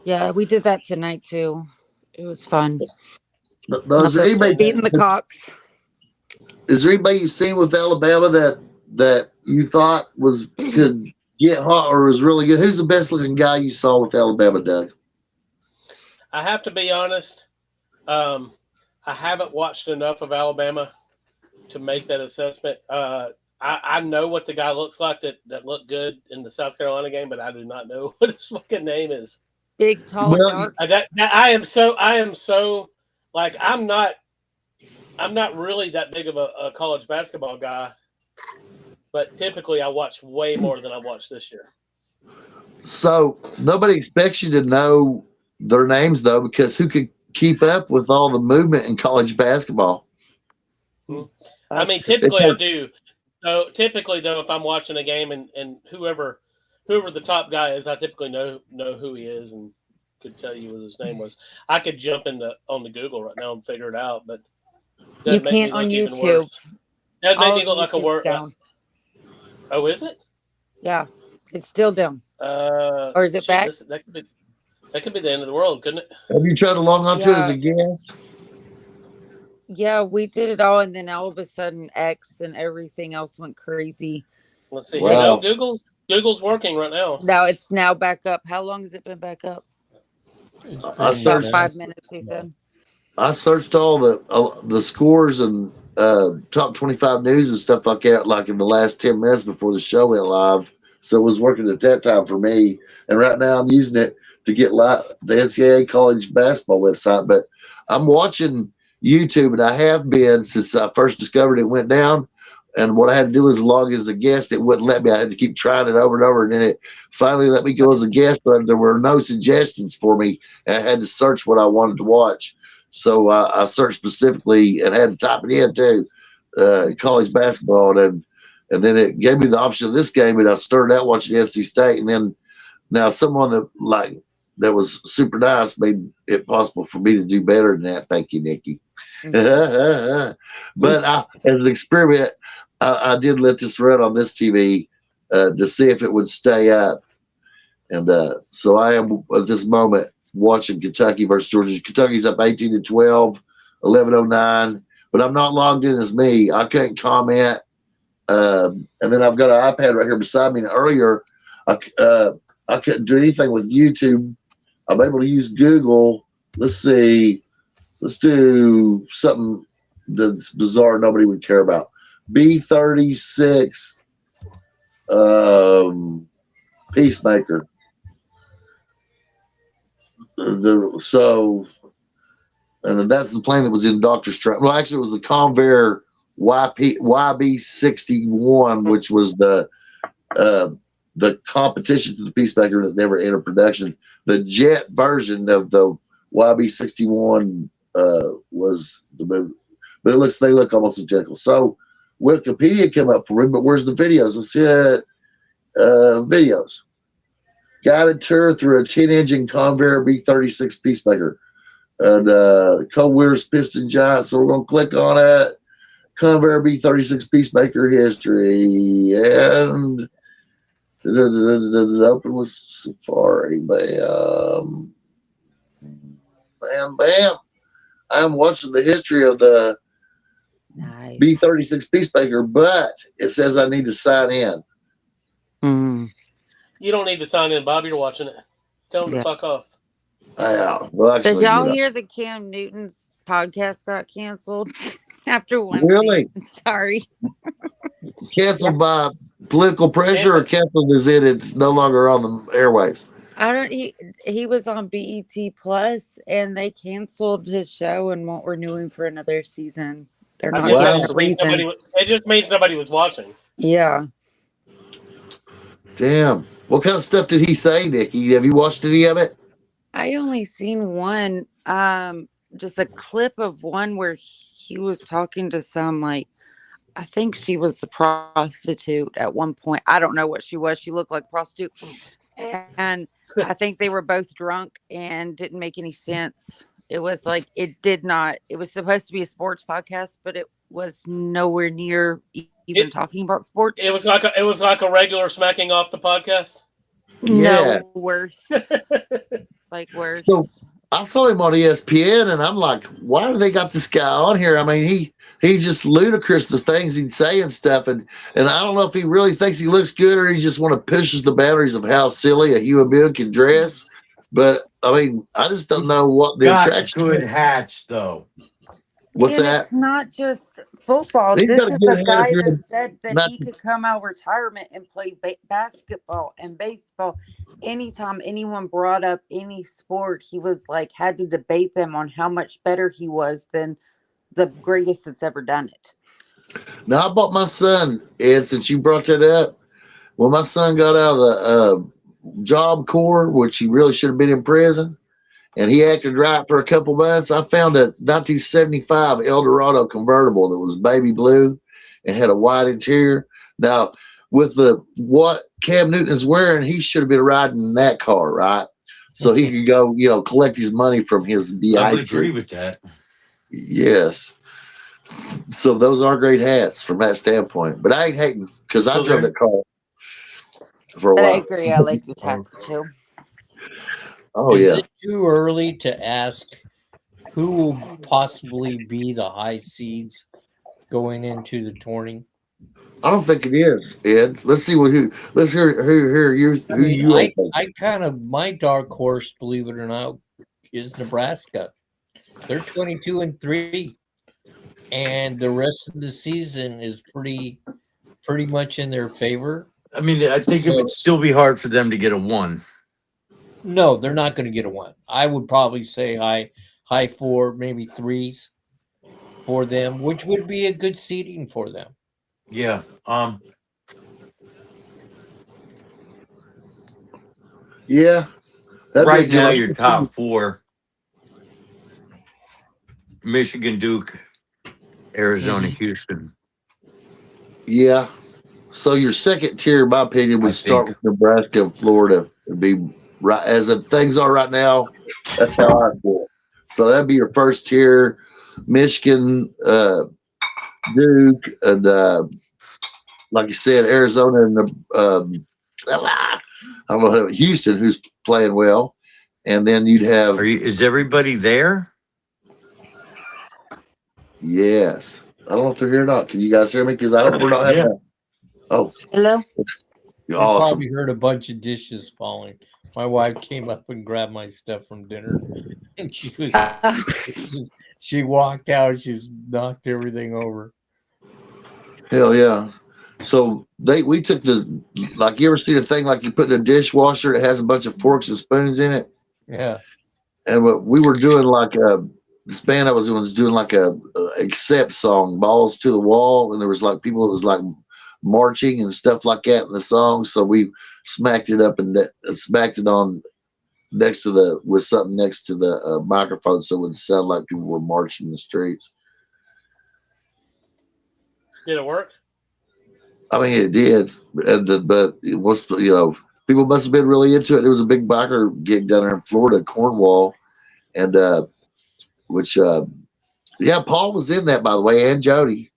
[SPEAKER 13] Yeah, we did that tonight too. It was fun.
[SPEAKER 9] Is there anybody
[SPEAKER 13] beating the Cocks?
[SPEAKER 9] Is there anybody you've seen with Alabama that you thought could get hot or was really good? Who's the best looking guy you saw with Alabama, Doug?
[SPEAKER 10] I have to be honest. I haven't watched enough of Alabama to make that assessment. I know what the guy looks like that looked good in the South Carolina game, but I do not know what his fucking name is.
[SPEAKER 13] Big, tall, dark.
[SPEAKER 10] I am so like I'm not really that big of a college basketball guy, but typically I watch way more than I watched this year.
[SPEAKER 9] So nobody expects you to know their names though, because who could keep up with all the movement in college basketball?
[SPEAKER 10] I mean, typically I do. So typically, though, if I'm watching a game and whoever the top guy is, I typically know who he is and could tell you what his name was. I could jump on the Google right now and figure it out, but
[SPEAKER 13] You can't on YouTube.
[SPEAKER 10] That made
[SPEAKER 13] All
[SPEAKER 10] me look like a
[SPEAKER 13] YouTube's
[SPEAKER 10] word.
[SPEAKER 13] down.
[SPEAKER 10] Oh, is it?
[SPEAKER 13] Yeah, it's still down. Or is it back?
[SPEAKER 10] That could be the end of the world, couldn't it?
[SPEAKER 9] Have you tried to log on to it as a guest?
[SPEAKER 13] Yeah, we did it all, and then all of a sudden, X and everything else went crazy.
[SPEAKER 10] Let's see.
[SPEAKER 9] Wow.
[SPEAKER 10] No, Google's working right now.
[SPEAKER 13] Now it's now back up. How long has it been back up?
[SPEAKER 9] I
[SPEAKER 13] About
[SPEAKER 9] searched.
[SPEAKER 13] 5 minutes, he said.
[SPEAKER 9] I searched all the scores and top 25 news and stuff like that, like in the last 10 minutes before the show went live. So it was working at that time for me. And right now I'm using it to get the NCAA college basketball website. But I'm watching YouTube, and I have been since I first discovered it went down. And what I had to do was log as a guest. It wouldn't let me. I had to keep trying it over and over. And then it finally let me go as a guest, but there were no suggestions for me. And I had to search what I wanted to watch. So I searched specifically and had to type it in too, college basketball. And then it gave me the option of this game. And I started out watching NC State. And then now someone that was super nice made it possible for me to do better than that. Thank you, Nikki. But as an experiment, I did let this run on this TV to see if it would stay up. And so I am at this moment watching Kentucky versus Georgia. Kentucky's up 18-12, 11:09. But I'm not logged in as me. I can't comment. And then I've got an iPad right here beside me. And earlier, I couldn't do anything with YouTube. I'm able to use Google. Let's see. Let's do something that's bizarre nobody would care about. B36 Peacemaker. And that's the plane that was in Dr. Strange. Well, actually, it was the Convair YB61, which was the competition to the Peacemaker that never entered production. The jet version of the YB61 was the movie, but they look almost identical. So Wikipedia came up for me, but where's the videos? Let's see videos. Guided tour through a 10-engine Convair B36 Peacemaker and Co-Weir's Piston Giant. So we're gonna click on it. Convair B36 Peacemaker history and open with Safari. Bam. Bam, bam. I'm watching the history of the B36 Peacemaker, but it says I need to sign in.
[SPEAKER 10] You don't need to sign in, Bob. You're watching it. Tell him to fuck off.
[SPEAKER 9] Well, actually,
[SPEAKER 13] Did y'all hear that Cam Newton's podcast got canceled after one
[SPEAKER 9] Really?
[SPEAKER 13] season? Sorry.
[SPEAKER 9] Canceled by political pressure or canceled as it's no longer on the airwaves?
[SPEAKER 13] He was on BET Plus and they canceled his show and won't renew him for another season. They're not giving a reason.
[SPEAKER 10] It just means nobody was watching.
[SPEAKER 13] Yeah.
[SPEAKER 9] Damn. What kind of stuff did he say, Nikki? Have you watched any of it?
[SPEAKER 13] I only seen one, just a clip of one where he was talking to some, I think she was the prostitute at one point. I don't know what she was. She looked like a prostitute. And I think they were both drunk and didn't make any sense. It was it was supposed to be a sports podcast, but it was nowhere near even talking about sports.
[SPEAKER 10] It was like a regular smacking off the podcast.
[SPEAKER 9] Yeah.
[SPEAKER 13] No, worse. Worse.
[SPEAKER 9] So I saw him on ESPN, and I'm like, why do they got this guy on here? I mean, he's just ludicrous, the things he'd say and stuff, and I don't know if he really thinks he looks good or he just want to pushes the boundaries of how silly a human being can dress. But I mean, I just don't know what the attraction.
[SPEAKER 11] Good hats, though.
[SPEAKER 9] What's
[SPEAKER 13] and
[SPEAKER 9] that?
[SPEAKER 13] It's not just football.
[SPEAKER 9] He's
[SPEAKER 13] This
[SPEAKER 9] got a
[SPEAKER 13] is
[SPEAKER 9] good
[SPEAKER 13] the guy
[SPEAKER 9] head,
[SPEAKER 13] that said that
[SPEAKER 9] not-
[SPEAKER 13] he could come out of retirement and play basketball and baseball. Anytime anyone brought up any sport, he was had to debate them on how much better he was than the greatest that's ever done it.
[SPEAKER 9] Now, I bought my son, Ed, since you brought that up, when my son got out of the Job Corps, which he really should have been in prison, and he had to drive for a couple months. I found a 1975 Eldorado convertible that was baby blue and had a white interior. Now, with what Cam Newton is wearing, he should have been riding in that car, right? So he could go, collect his money from his
[SPEAKER 11] I would
[SPEAKER 9] BIT.
[SPEAKER 11] agree with that.
[SPEAKER 9] Yes. So those are great hats from that standpoint. But I ain't hating because I
[SPEAKER 11] So
[SPEAKER 9] drove
[SPEAKER 11] they're-
[SPEAKER 9] that car for a
[SPEAKER 13] But I
[SPEAKER 9] while.
[SPEAKER 13] agree. I like these hats too.
[SPEAKER 9] Oh,
[SPEAKER 12] Is
[SPEAKER 9] yeah.
[SPEAKER 12] it too early to ask who will possibly be the high seeds going into the tourney?
[SPEAKER 9] I don't think it is, Ed. Let's see let's hear
[SPEAKER 12] I
[SPEAKER 9] who
[SPEAKER 12] mean,
[SPEAKER 9] you
[SPEAKER 12] I,
[SPEAKER 9] are.
[SPEAKER 12] I kind of, my dark horse, believe it or not, is Nebraska. They're 22-3, and the rest of the season is pretty much in their favor.
[SPEAKER 11] I mean, I think it would still be hard for them to get a 1.
[SPEAKER 12] No, they're not going to get a 1. I would probably say high 4, maybe 3s for them, which would be a good seeding for them.
[SPEAKER 11] Yeah.
[SPEAKER 9] Yeah. That'd be
[SPEAKER 11] Right
[SPEAKER 9] a good
[SPEAKER 11] now,
[SPEAKER 9] one.
[SPEAKER 11] your top 4: Michigan, Duke, Arizona, Houston.
[SPEAKER 9] Yeah. So your second tier, in my opinion, would start with Nebraska and Florida. It'd be right as things are right now. That's how I feel. So that'd be your first tier: Michigan, Duke, and like you said, Arizona and I don't know, Houston, who's playing well, and then you'd have.
[SPEAKER 11] Is everybody there?
[SPEAKER 9] Yes. I don't know if they're here or not. Can you guys hear me? Because I hope we're not having. Oh,
[SPEAKER 13] hello.
[SPEAKER 12] You
[SPEAKER 9] Awesome.
[SPEAKER 12] probably heard a bunch of dishes falling. My wife came up and grabbed my stuff from dinner, and she walked out. She knocked everything over.
[SPEAKER 9] Hell yeah. So we took like you ever see the thing like you put in a dishwasher, it has a bunch of forks and spoons in it.
[SPEAKER 12] Yeah.
[SPEAKER 9] And we were doing like this band I was doing like a accept song, Balls to the Wall, and there was like people that was like marching and stuff like that in the song. So we smacked it up and smacked it on with something next to the microphone so it would sound like people were marching in the streets.
[SPEAKER 10] Did it work?
[SPEAKER 9] I mean, it did, but it was, people must have been really into it. There was a big biker gig down there in Florida, Cornwall, and Paul was in that, by the way, and Jody,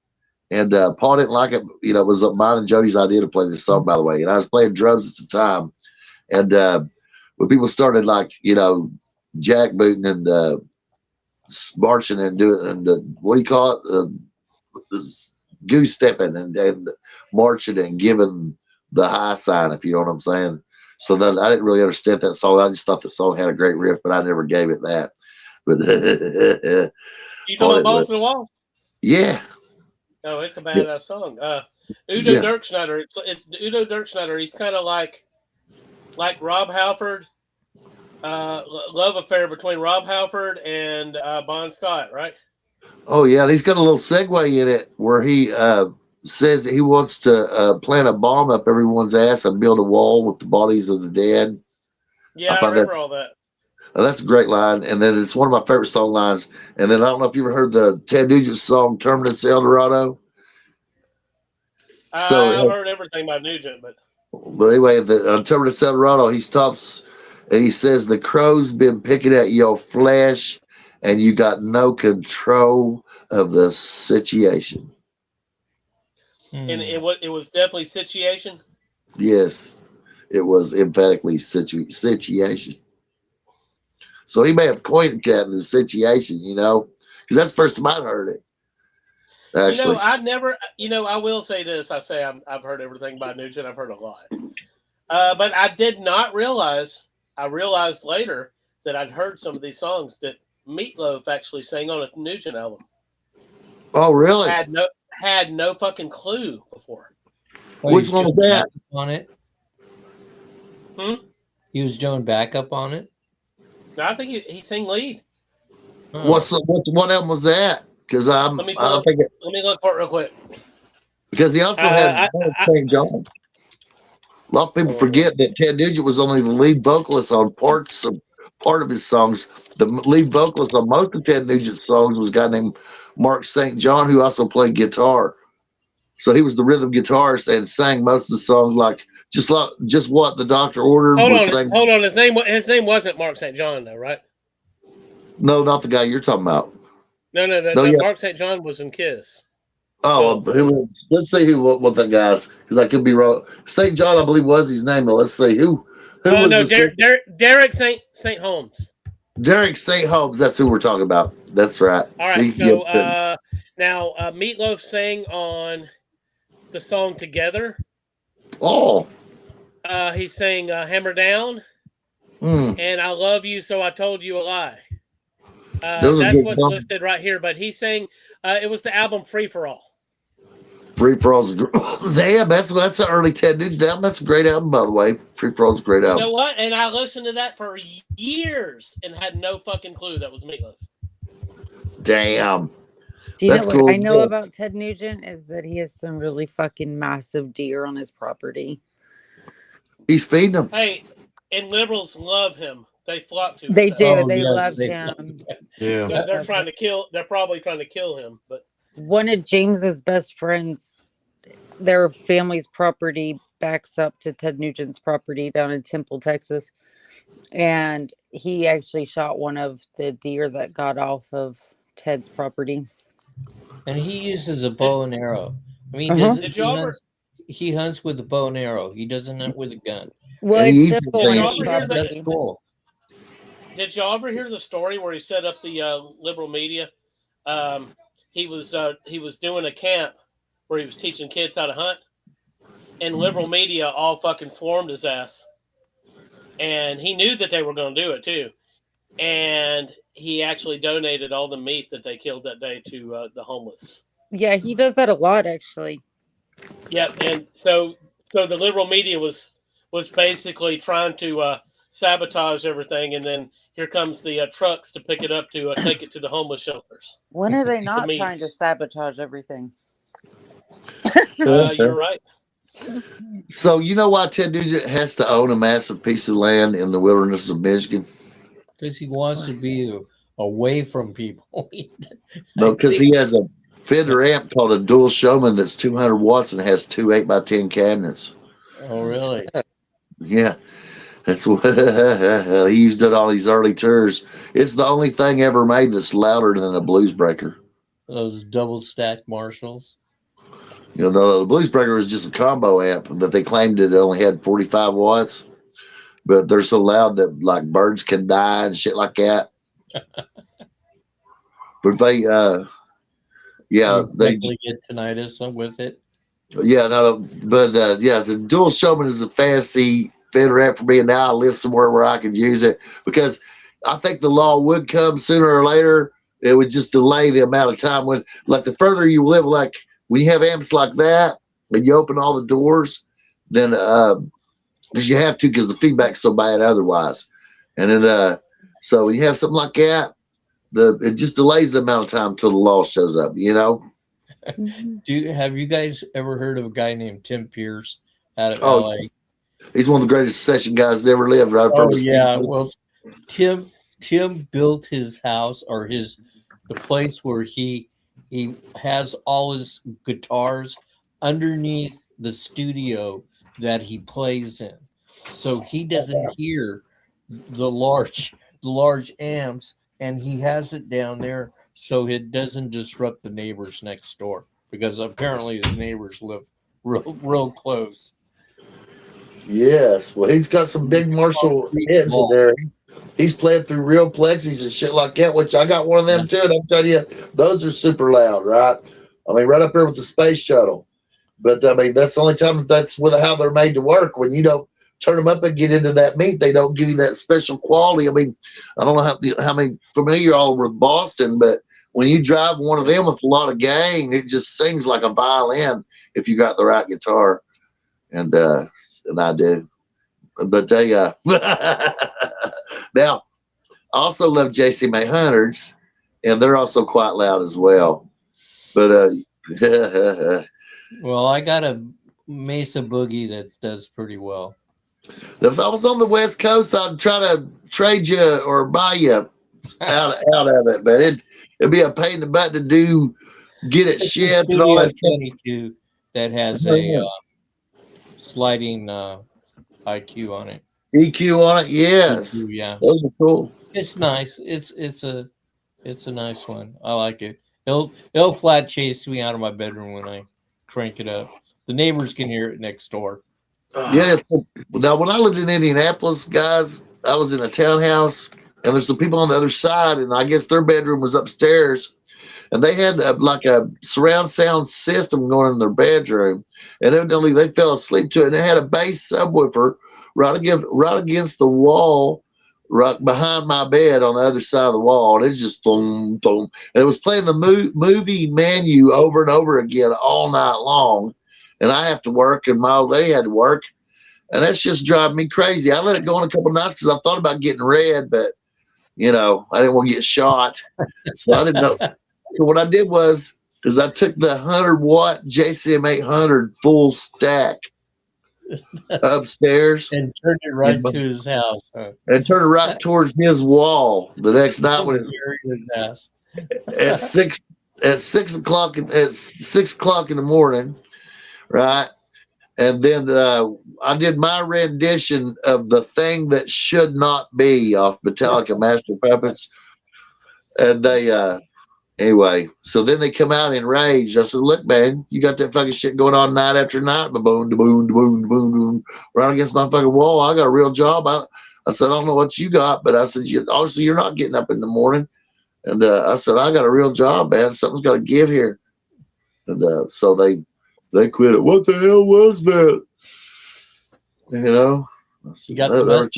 [SPEAKER 9] and Paul didn't like it. It was mine and Jody's idea to play this song, by the way, and I was playing drums at the time, and when people started like jackbooting and marching and doing and what do you call it? Goose stepping and marching and giving the high sign, if you know what I'm saying. So that I didn't really understand that song. I just thought the song had a great riff, but I never gave it that. But
[SPEAKER 10] You talking about Balls to the Wall?
[SPEAKER 9] Yeah.
[SPEAKER 10] No, it's a badass song. Udo Dirkschneider. It's Udo Dirkschneider. He's kind of like Rob Halford. Love affair between Rob Halford and Bon Scott, right?
[SPEAKER 9] Oh yeah, and he's got a little segue in it where he says that he wants to plant a bomb up everyone's ass and build a wall with the bodies of the dead.
[SPEAKER 10] Yeah, I remember all that.
[SPEAKER 9] That's a great line, and then it's one of my favorite song lines. And then I don't know if you ever heard the Ted Nugent song "Terminus Eldorado."
[SPEAKER 10] I've heard everything by Nugent, but
[SPEAKER 9] anyway, on Terminus Eldorado, he stops and he says, "The crow's been picking at your flesh, and you got no control of the situation."
[SPEAKER 10] and it was definitely situation.
[SPEAKER 9] Yes, it was emphatically situation. So he may have coined that in the situation, because that's the first time I'd heard it. Actually,
[SPEAKER 10] I never. I will say this. I say I've heard everything by Nugent. I've heard a lot, but I did not realize. I realized later that I'd heard some of these songs that Meatloaf actually sang on a Nugent album.
[SPEAKER 9] Oh, really?
[SPEAKER 10] Had no fucking clue before.
[SPEAKER 9] Which one was that?
[SPEAKER 12] On it. He was doing backup on it.
[SPEAKER 10] No, I think he sang lead.
[SPEAKER 9] What album was that? Because
[SPEAKER 10] let me look for it real quick.
[SPEAKER 9] Because he also had St. John. A lot of people forget that Ted Nugent was only the lead vocalist on parts of part of his songs. The lead vocalist on most of Ted Nugent's songs was a guy named Mark St. John, who also played guitar. So he was the rhythm guitarist and sang most of the songs like just what the doctor ordered.
[SPEAKER 10] Hold on. His name wasn't Mark St. John, though, right?
[SPEAKER 9] No, not the guy you're talking about.
[SPEAKER 10] No.
[SPEAKER 9] Yeah.
[SPEAKER 10] Mark St. John was in Kiss.
[SPEAKER 9] Oh, let's see what that guy's, because I could be wrong. St. John, I believe, was his name. But let's see who.
[SPEAKER 10] Oh no, Derek St. Holmes.
[SPEAKER 9] Derek St. Holmes. That's who we're talking about. That's right.
[SPEAKER 10] All right. So now Meatloaf sang on the song "Together."
[SPEAKER 9] Oh.
[SPEAKER 10] He sang "Hammer Down" and "I Love You, So I Told You a Lie." That's what's listed right here. But he sang. It was the album "Free for All."
[SPEAKER 9] Free for All's damn. That's an early Ted Nugent album. That's a great album, by the way. Free for All's a great album.
[SPEAKER 10] You know what? And I listened to that for years and had no fucking clue that was Meatloaf.
[SPEAKER 9] Damn.
[SPEAKER 13] Do you know what I know about Ted Nugent is that he has some really fucking massive deer on his property.
[SPEAKER 9] He's feeding them.
[SPEAKER 10] Hey, and liberals love him. They flock to him.
[SPEAKER 13] They do. They love him.
[SPEAKER 11] Yeah.
[SPEAKER 10] They're trying to kill. They're probably trying to kill him. But
[SPEAKER 13] one of James's best friends, their family's property backs up to Ted Nugent's property down in Temple, Texas, and he actually shot one of the deer that got off of Ted's property.
[SPEAKER 12] And he uses a bow and arrow. I mean, he hunts with a bow and arrow. He doesn't hunt with a gun.
[SPEAKER 13] Well, it's simple on his
[SPEAKER 12] That's
[SPEAKER 13] property.
[SPEAKER 12] cool.
[SPEAKER 10] did y'all ever hear the story where he set up the liberal media? He was doing a camp where he was teaching kids how to hunt, and liberal media all fucking swarmed his ass. And he knew that they were going to do it too. And he actually donated all the meat that they killed that day to the homeless.
[SPEAKER 13] Yeah, he does that a lot, actually.
[SPEAKER 10] Yep. And so the liberal media was basically trying to sabotage everything, and then here comes the trucks to pick it up to take it to the homeless shelters.
[SPEAKER 13] When are they not trying to sabotage everything?
[SPEAKER 10] You're right.
[SPEAKER 9] So you know why Ted Nugent has to own a massive piece of land in the wilderness of Michigan?
[SPEAKER 12] Because he wants to be away from people.
[SPEAKER 9] No, because he has a Fender amp called a Dual Showman that's 200 watts and has two 8x10 cabinets.
[SPEAKER 12] Oh, really?
[SPEAKER 9] Yeah. That's what he used it on his early tours. It's the only thing ever made that's louder than a Blues Breaker.
[SPEAKER 12] Those double stack Marshalls.
[SPEAKER 9] You know, the Blues Breaker was just a combo amp that they claimed it only had 45 watts, but they're so loud that like birds can die and shit like that. But they, they
[SPEAKER 12] get tinnitus with it.
[SPEAKER 9] Yeah, no, but the Dual Showman is a fancy Fender amp for me, and now I live somewhere where I could use it because I think the law would come sooner or later. It would just delay the amount of time when, like, the further you live, like when you have amps like that and you open all the doors, then because you have to, because the feedback's so bad otherwise, and then so when you have something like that, it just delays the amount of time until the law shows up. You know.
[SPEAKER 12] Have you guys ever heard of a guy named Tim Pierce out of LA?
[SPEAKER 9] He's one of the greatest session guys that ever lived. Right?
[SPEAKER 12] Oh yeah. Well, Tim built his house or the place where he has all his guitars underneath the studio that he plays in, so he doesn't hear the large amps, and he has it down there so it doesn't disrupt the neighbors next door, because apparently his neighbors live real close.
[SPEAKER 9] Yes, well, he's got some big Marshall heads in there. He's playing through real plexis and shit like that, which I got one of them too. And I'm telling you, those are super loud, right? I mean, right up there with the space shuttle. But I mean, that's the only time that's with how they're made to work. When you don't turn them up and get into that meat, they don't give you that special quality. I mean, I don't know how many familiar you all with Boston, but when you drive one of them with a lot of gain, it just sings like a violin if you got the right guitar. And I do. But they now I also love JC May Hundreds, and they're also quite loud as well. But
[SPEAKER 12] well, I got a Mesa Boogie that does pretty well.
[SPEAKER 9] If I was on the West Coast, I'd try to trade you or buy you out of it, but it'd be a pain in the butt to get it
[SPEAKER 12] It's the
[SPEAKER 9] shipped and all
[SPEAKER 12] Studio
[SPEAKER 9] that stuff.
[SPEAKER 12] 22 that has a sliding IQ on it.
[SPEAKER 9] EQ on it, yes.
[SPEAKER 12] EQ, yeah,
[SPEAKER 9] Those are cool.
[SPEAKER 12] it's nice. It's a nice one. I like it. It'll flat chase me out of my bedroom when I crank it up. The neighbors can hear it next door.
[SPEAKER 9] Yeah. Now, when I lived in Indianapolis, guys, I was in a townhouse, and there's some people on the other side, and I guess their bedroom was upstairs, and they had like a surround sound system going in their bedroom, and evidently they fell asleep to it, and it had a bass subwoofer right against the wall, right behind my bed on the other side of the wall, and it's just boom, boom, and it was playing the movie menu over and over again all night long. And I have to work, and my old lady had to work, and that's just driving me crazy. I let it go on a couple of nights because I thought about getting red, but I didn't want to get shot, so I didn't know. So what I did was I took the 100-watt JCM 800 full stack upstairs
[SPEAKER 12] and turned it right to his house,
[SPEAKER 9] and turned it right towards his wall the next night when at 6 o'clock in the morning. Right. And then I did my rendition of The Thing That Should Not Be off Metallica Master Puppets. And they, anyway, so then they come out enraged. I said, look, man, you got that fucking shit going on night after night, boom, boom, boom, boom, boom, right against my fucking wall. I got a real job. I said, I don't know what you got, but I said, obviously you're not getting up in the morning. And I said, I got a real job, man. Something's got to give here. And so they quit it. What the hell was that? You
[SPEAKER 12] got the best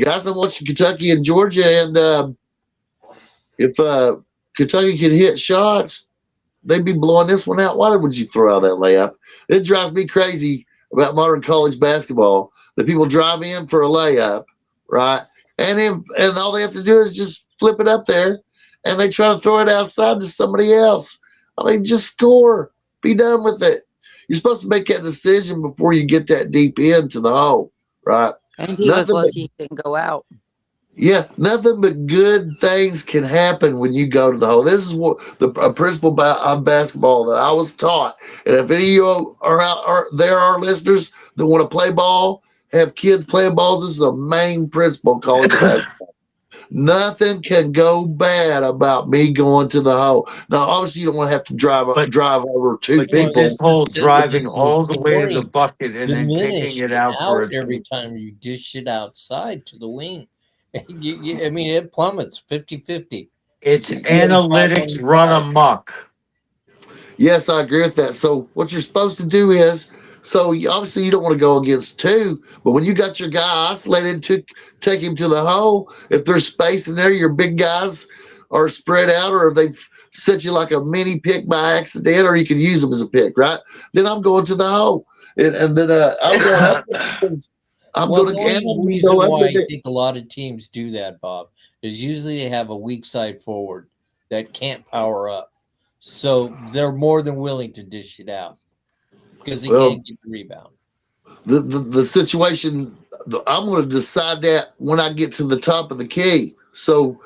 [SPEAKER 9] guys, I'm watching Kentucky and Georgia, and if Kentucky can hit shots, they'd be blowing this one out. Why would you throw out that layup? It drives me crazy about modern college basketball that people drive in for a layup, right? And all they have to do is just flip it up there, and they try to throw it outside to somebody else. I mean, just score. Be done with it. You're supposed to make that decision before you get that deep into the hole, right?
[SPEAKER 13] And he was lucky he didn't go out.
[SPEAKER 9] Yeah, nothing but good things can happen when you go to the hole. This is what a principle of basketball that I was taught. And if any of you are listeners that want to play ball, have kids playing balls, this is a main principle of college basketball. Nothing can go bad about me going to the hole. Now, obviously, you don't want to have to drive over two people.
[SPEAKER 11] This whole driving all the way to the bucket and then
[SPEAKER 12] Diminish
[SPEAKER 11] kicking it out for it.
[SPEAKER 12] every time you dish it outside to the wing. I mean, it plummets 50-50.
[SPEAKER 11] It's analytics run amok.
[SPEAKER 9] Yes, I agree with that. So what you're supposed to do is, obviously you don't want to go against two, but when you got your guy isolated, to take him to the hole, if there's space in there, your big guys are spread out, or if they've set you like a mini pick by accident, or you can use them as a pick, right? Then I'm going to the hole, and then I'm going up.
[SPEAKER 12] The reason why I think a lot of teams do that, Bob, is usually they have a weak side forward that can't power up, so they're more than willing to dish it out because he can't get the rebound.
[SPEAKER 9] The situation, I'm going to decide that when I get to the top of the key. So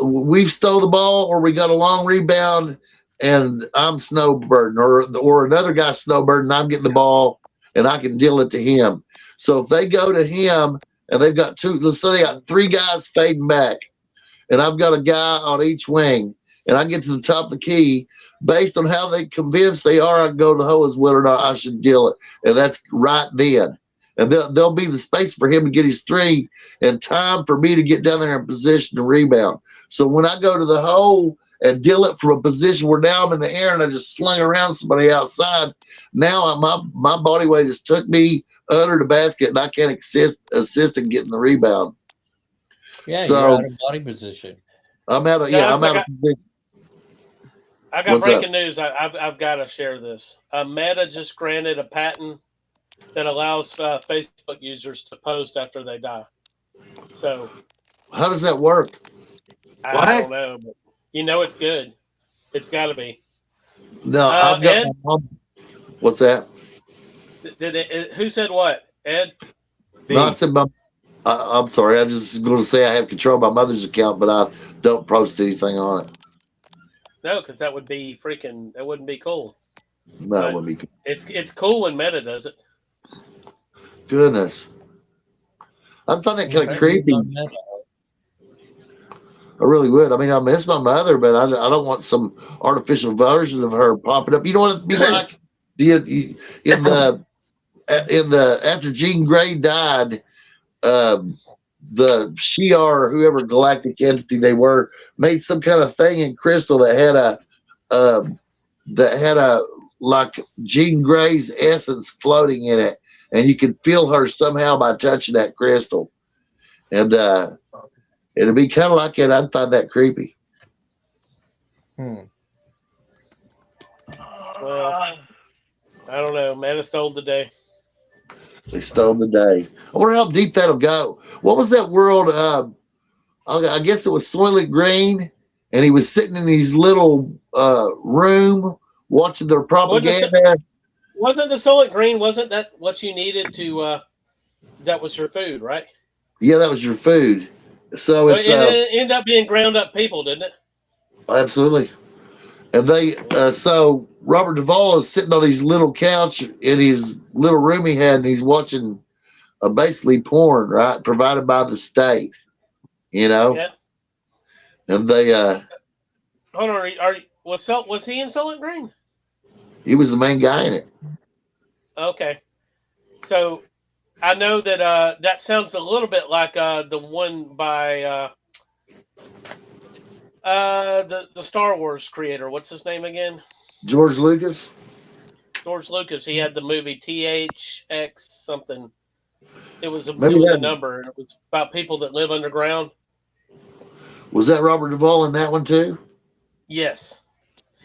[SPEAKER 9] we've stole the ball, or we got a long rebound, and I'm snowbirding, or another guy snowbirding, and I'm getting the ball, and I can deal it to him. So if they go to him, and they've got let's say they got three guys fading back, and I've got a guy on each wing, and I get to the top of the key, based on how they convinced they are, I go to the hole as whether or not I should deal it. And that's right then. And there'll be the space for him to get his three and time for me to get down there in position to rebound. So when I go to the hole and deal it from a position where now I'm in the air and I just slung around somebody outside, now my body weight has took me under the basket, and I can't assist in getting the rebound.
[SPEAKER 12] Yeah,
[SPEAKER 9] so,
[SPEAKER 12] you're out of body position.
[SPEAKER 9] I'm out of position.
[SPEAKER 10] I got breaking news. I've got to share this. Meta just granted a patent that allows Facebook users to post after they die. So,
[SPEAKER 9] how does that work?
[SPEAKER 10] I don't know, but it's good. It's got to be.
[SPEAKER 9] No, I've got What's that?
[SPEAKER 10] Who said what? Ed?
[SPEAKER 9] Not said my. I'm sorry. I just going to say I have control of my mother's account, but I don't post anything on it.
[SPEAKER 10] No, because that would be freaking. That wouldn't be cool.
[SPEAKER 9] No, it wouldn't be good.
[SPEAKER 10] It's cool when Meta does it.
[SPEAKER 9] Goodness. I find that kind of creepy. I really would. I mean, I miss my mother, but I don't want some artificial version of her popping up. You know what it'd be like? In the after Jean Grey died, the Shi'ar, whoever galactic entity they were, made some kind of thing in crystal that had a like Jean Grey's essence floating in it, and you could feel her somehow by touching that crystal. And it'd be kind of like it. I'd find that creepy.
[SPEAKER 10] Well, I don't know. Meta stole the day.
[SPEAKER 9] They stole the day. I wonder how deep that'll go. What was that world? I guess it was Soylent Green, and he was sitting in his little room watching their propaganda.
[SPEAKER 10] Wasn't the Soylent Green? Wasn't that what you needed to? That was your food, right?
[SPEAKER 9] Yeah, that was your food. So
[SPEAKER 10] Well,
[SPEAKER 9] it's
[SPEAKER 10] it ended up being ground up people, didn't it?
[SPEAKER 9] absolutely. And they so Robert Duvall is sitting on his little couch in his little room he had, and he's watching basically porn, right, provided by the state. You know.
[SPEAKER 10] Yeah.
[SPEAKER 9] And they
[SPEAKER 10] Hold on. Was he in Soylent Green?
[SPEAKER 9] he was the main guy in it.
[SPEAKER 10] Okay. So I know that that sounds a little bit like the one by the Star Wars creator. What's his name again?
[SPEAKER 9] George Lucas.
[SPEAKER 10] George Lucas. He had the movie THX something. It was a
[SPEAKER 9] Maybe
[SPEAKER 10] a
[SPEAKER 9] that-
[SPEAKER 10] number, and it was about people that live underground.
[SPEAKER 9] Was that Robert Duvall in that one too?
[SPEAKER 10] Yes,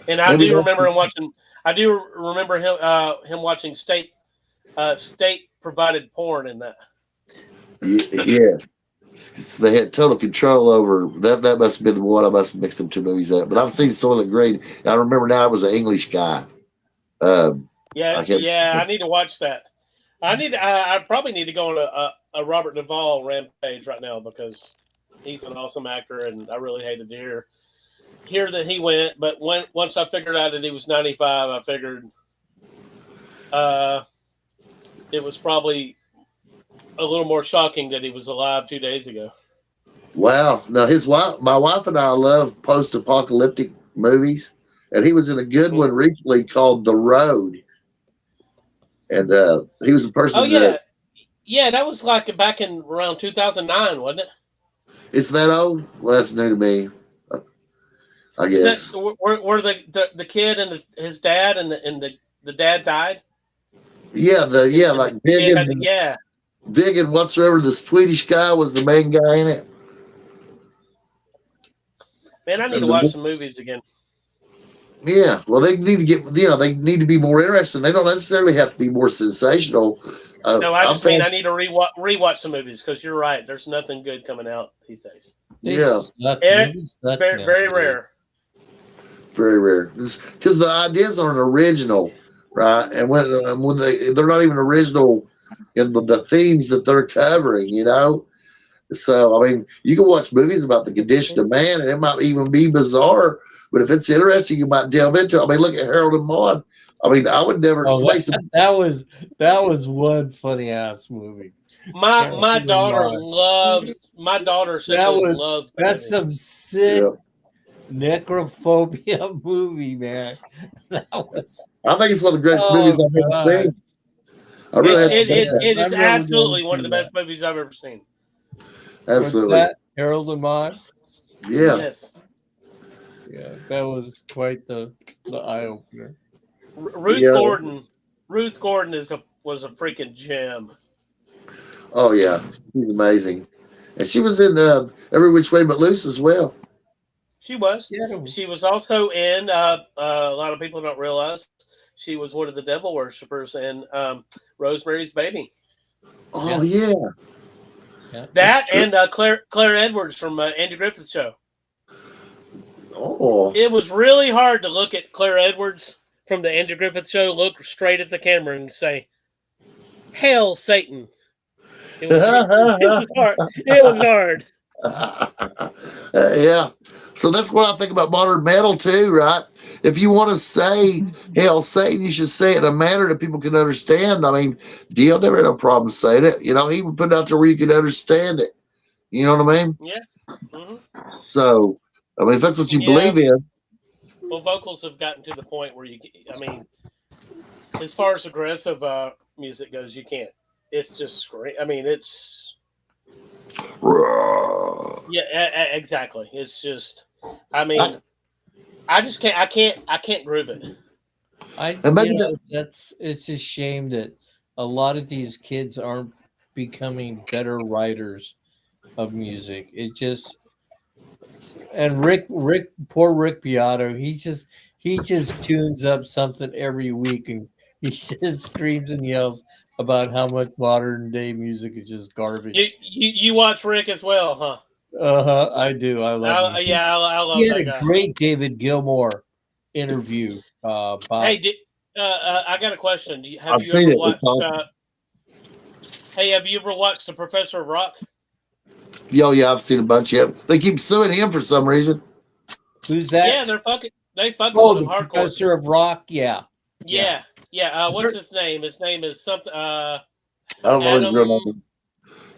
[SPEAKER 10] and I
[SPEAKER 9] Maybe
[SPEAKER 10] do
[SPEAKER 9] that-
[SPEAKER 10] remember him watching. I do remember him watching state provided porn in that.
[SPEAKER 9] Yes. They had total control over that. That must have been the one. I must have mixed them two movies up. But I've seen Soylent Green. I remember now it was an English guy.
[SPEAKER 10] Yeah,
[SPEAKER 9] I can't-
[SPEAKER 10] I need to watch that. I probably need to go on a Robert Duvall rampage right now because he's an awesome actor, and I really hated to hear that he went. But once I figured out that he was 95, I figured it was probably a little more shocking that he was alive 2 days ago.
[SPEAKER 9] Wow. Now my wife and I love post-apocalyptic movies, and he was in a good one recently called The Road. And he was the person.
[SPEAKER 10] Oh yeah, yeah, that was like back in around 2009, wasn't it?
[SPEAKER 9] It's that old. Well, that's new to me. I
[SPEAKER 10] Is
[SPEAKER 9] guess.
[SPEAKER 10] that where the kid and his dad and the dad died?
[SPEAKER 9] Yeah. Like Vig
[SPEAKER 10] Kid
[SPEAKER 9] and,
[SPEAKER 10] yeah.
[SPEAKER 9] Vig and whatsoever the Swedish guy was the main guy in it.
[SPEAKER 10] Man, I need to watch some movies again.
[SPEAKER 9] Yeah, well, they need to get, they need to be more interesting. They don't necessarily have to be more sensational.
[SPEAKER 10] No, I just mean I need to rewatch some movies because you're right. There's nothing good coming out these days.
[SPEAKER 9] Yeah.
[SPEAKER 10] Very, very rare.
[SPEAKER 9] Very rare. Because the ideas aren't original, right? And when they're not even original in the themes that they're covering, So, I mean, you can watch movies about the condition of man, and it might even be bizarre. But if it's interesting, you might delve into it. I mean, look at Harold and Maude. I mean, I would never say some.
[SPEAKER 12] That was one funny ass movie.
[SPEAKER 10] My daughter loves. My daughter loves.
[SPEAKER 12] That's some sick necrophobia movie, man. That was.
[SPEAKER 9] I think it's one of the greatest movies I've ever seen. I really have to say that.
[SPEAKER 10] It is absolutely one of the best movies I've ever seen.
[SPEAKER 9] Absolutely.
[SPEAKER 12] What's that? Harold and Maude?
[SPEAKER 9] Yeah.
[SPEAKER 10] Yes.
[SPEAKER 12] Yeah, that was quite the eye opener.
[SPEAKER 10] Ruth Gordon was a freaking gem.
[SPEAKER 9] Oh yeah, she's amazing, and she was in Every Which Way But Loose as well.
[SPEAKER 10] She was. Yeah. She was also in. A lot of people don't realize she was one of the devil worshippers in Rosemary's Baby.
[SPEAKER 9] Oh yeah.
[SPEAKER 10] That and Claire Edwards from Andy Griffith's show.
[SPEAKER 9] Oh.
[SPEAKER 10] It was really hard to look at Claire Edwards from the Andy Griffith Show look straight at the camera and say, "Hail Satan." It was hard. It was hard.
[SPEAKER 9] Yeah. So that's what I think about modern metal too, right? If you want to say "Hail Satan," you should say it in a manner that people can understand. I mean, Dio never had no problem saying it. You know, he would put it out there where you could understand it. You know what I mean?
[SPEAKER 10] Yeah. hmm
[SPEAKER 9] So, I mean, if that's what you
[SPEAKER 10] Yeah.
[SPEAKER 9] believe in,
[SPEAKER 10] Well, vocals have gotten to the point where I mean, as far as aggressive music goes, you can't. It's just scream. I mean, it's exactly. It's just. I mean, I just can't. I can't groove it.
[SPEAKER 12] It's a shame that a lot of these kids aren't becoming better writers of music. It just and poor Rick Beato, he just tunes up something every week and he just screams and yells about how much modern day music is just garbage.
[SPEAKER 10] You watch Rick as well, huh?
[SPEAKER 12] I do. I love him.
[SPEAKER 10] Yeah, I love
[SPEAKER 12] He
[SPEAKER 10] that
[SPEAKER 12] had
[SPEAKER 10] guy.
[SPEAKER 12] a great David Gilmour interview.
[SPEAKER 10] Hey, I got a question. Have
[SPEAKER 9] I've
[SPEAKER 10] you
[SPEAKER 9] seen
[SPEAKER 10] ever
[SPEAKER 9] it.
[SPEAKER 10] watched? Hey, have you ever watched The Professor of Rock?
[SPEAKER 9] yeah, I've seen a bunch of them. They keep suing him for some reason.
[SPEAKER 12] Who's that?
[SPEAKER 10] Yeah, they fucking
[SPEAKER 12] Oh,
[SPEAKER 10] with
[SPEAKER 12] the
[SPEAKER 10] him hardcore.
[SPEAKER 12] Professor of Rock. Yeah.
[SPEAKER 10] Yeah. What's his name? His name is something.
[SPEAKER 9] I don't know his real
[SPEAKER 10] Adam.
[SPEAKER 9] name.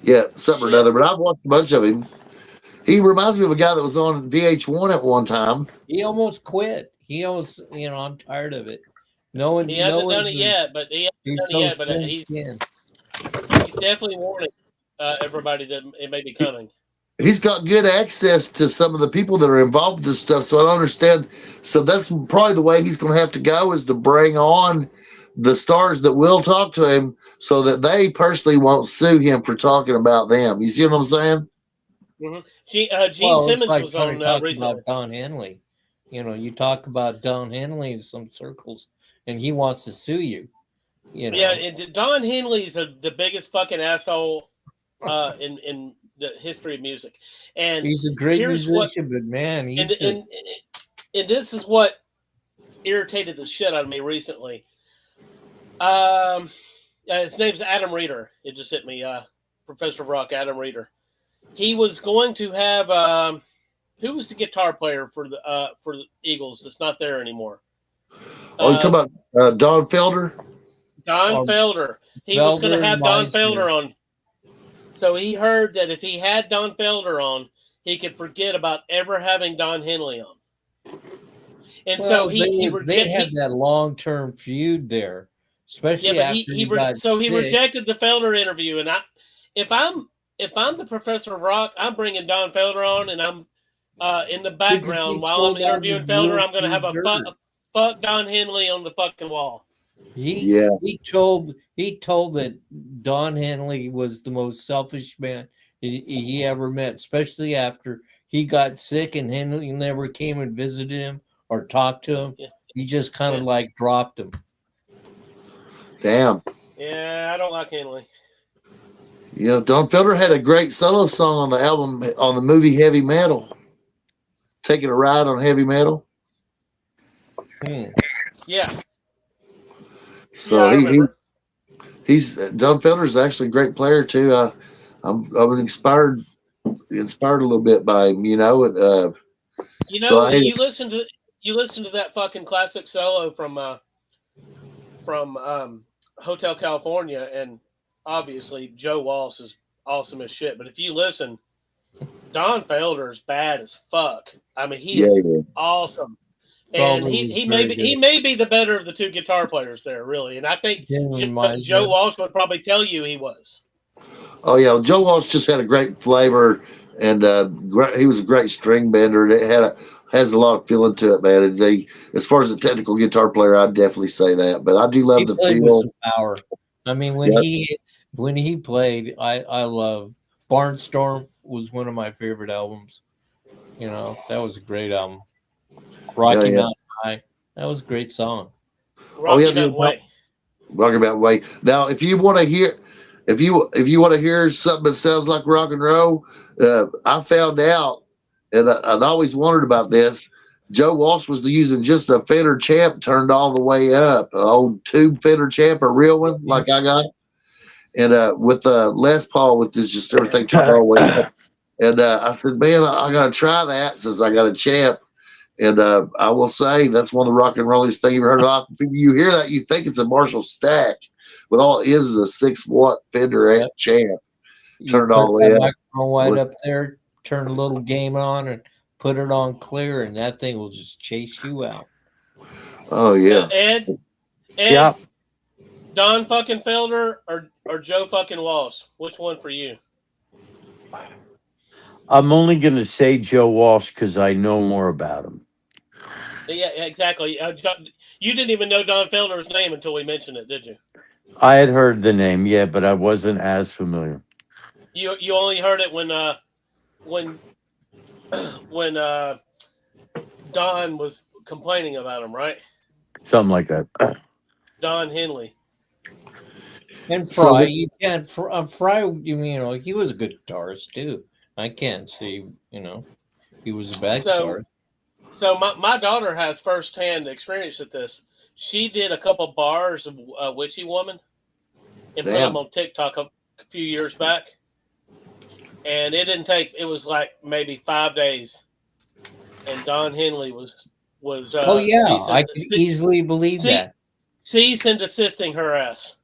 [SPEAKER 9] Yeah, something or another. But I've watched a bunch of him. He reminds me of a guy that was on VH1 at one time.
[SPEAKER 12] He almost quit. He almost, I'm tired of it. No one.
[SPEAKER 10] He hasn't done it yet, but
[SPEAKER 12] he's
[SPEAKER 10] definitely warning everybody that it may be coming.
[SPEAKER 9] He's got good access to some of the people that are involved with this stuff, so I don't understand. So that's probably the way he's going to have to go, is to bring on the stars that will talk to him so that they personally won't sue him for talking about them. You see what I'm saying?
[SPEAKER 10] Mm-hmm. Gene Simmons was on recently.
[SPEAKER 12] About Don Henley. You talk about Don Henley in some circles, and he wants to sue you.
[SPEAKER 10] Yeah, Don Henley's the biggest fucking asshole in the history of music, and
[SPEAKER 12] he's a great musician, but man,
[SPEAKER 10] and this is what irritated the shit out of me recently. His name's Adam Reeder. It just hit me. Professor Rock, Adam Reeder. He was going to have who was the guitar player for the Eagles that's not there anymore?
[SPEAKER 9] Oh, you talking about Don Felder?
[SPEAKER 10] Don Felder. He was going to have Don Felder on. So he heard that if he had Don Felder on, he could forget about ever having Don Henley on. And so he
[SPEAKER 12] had that long-term feud there, especially after he got sick.
[SPEAKER 10] He rejected the Felder interview. And if I'm the Professor of Rock, I'm bringing Don Felder on, and I'm in the background while I'm interviewing Felder. I'm going to have a fuck Don Henley on the fucking wall.
[SPEAKER 12] He told that Don Henley was the most selfish man he ever met, especially after he got sick and Henley never came and visited him or talked to him. Yeah. He just kind of like dropped him.
[SPEAKER 9] Damn.
[SPEAKER 10] Yeah, I don't like Henley.
[SPEAKER 9] Don Felder had a great solo song on the album, on the movie Heavy Metal. Taking a Ride on Heavy Metal.
[SPEAKER 10] Yeah.
[SPEAKER 9] So he's Don Felder's actually a great player too. I'm inspired a little bit by him, So
[SPEAKER 10] you listen to that fucking classic solo from Hotel California, and obviously Joe Walsh is awesome as shit. But if you listen, Don Felder is bad as fuck. I mean, he is awesome. And he may be the better of the two guitar players there, really. And I think Joe Walsh would probably tell you he was.
[SPEAKER 9] Oh yeah, Joe Walsh just had a great flavor, and he was a great string bender. And it has a lot of feeling to it, man. And as far as a technical guitar player, I'd definitely say that. But I do love the feel.
[SPEAKER 12] With some power. I mean, when he played, I love Barnstorm was one of my favorite albums. That was a great album. Rocky Mountain High. That was a great song.
[SPEAKER 10] Rocky Mountain Way.
[SPEAKER 9] Rocky Mountain Way. Now, if you want to hear something that sounds like rock and roll, I found out, and I'd always wondered about this. Joe Walsh was using just a Fender Champ turned all the way up, an old tube Fender Champ, a real one like I got, and with Les Paul with this just everything turned all the way up. And I said, man, I got to try that since I got a Champ. And I will say that's one of the rock and rolliest thing you've ever heard of. People, you hear that, you think it's a Marshall Stack, but all it is a 6-watt Fender Champ turned all the way up.
[SPEAKER 12] Microphone right up there, turn a little game on, and put it on clear, and that thing will just chase you out.
[SPEAKER 9] Oh yeah,
[SPEAKER 10] Ed,
[SPEAKER 11] Yeah.
[SPEAKER 10] Don fucking Felder or Joe fucking Walsh? Which one for you?
[SPEAKER 11] I'm only going to say Joe Walsh because I know more about him.
[SPEAKER 10] Yeah, exactly. You didn't even know Don Felder's name until we mentioned it, did you?
[SPEAKER 11] I had heard the name, yeah, but I wasn't as familiar.
[SPEAKER 10] You only heard it when Don was complaining about him, right?
[SPEAKER 11] Something like that.
[SPEAKER 10] Don Henley.
[SPEAKER 12] And Fry, you can't. Fry, you know, he was a good guitarist too. I can't see, you know, he was a bad guitarist.
[SPEAKER 10] So my daughter has firsthand experience at this. She did a couple bars of Witchy Woman and put them on TikTok a few years back. And it didn't take, it was like maybe 5 days. And Don Henley was
[SPEAKER 12] oh yeah, I can easily believe that.
[SPEAKER 10] Cease and desisting her ass.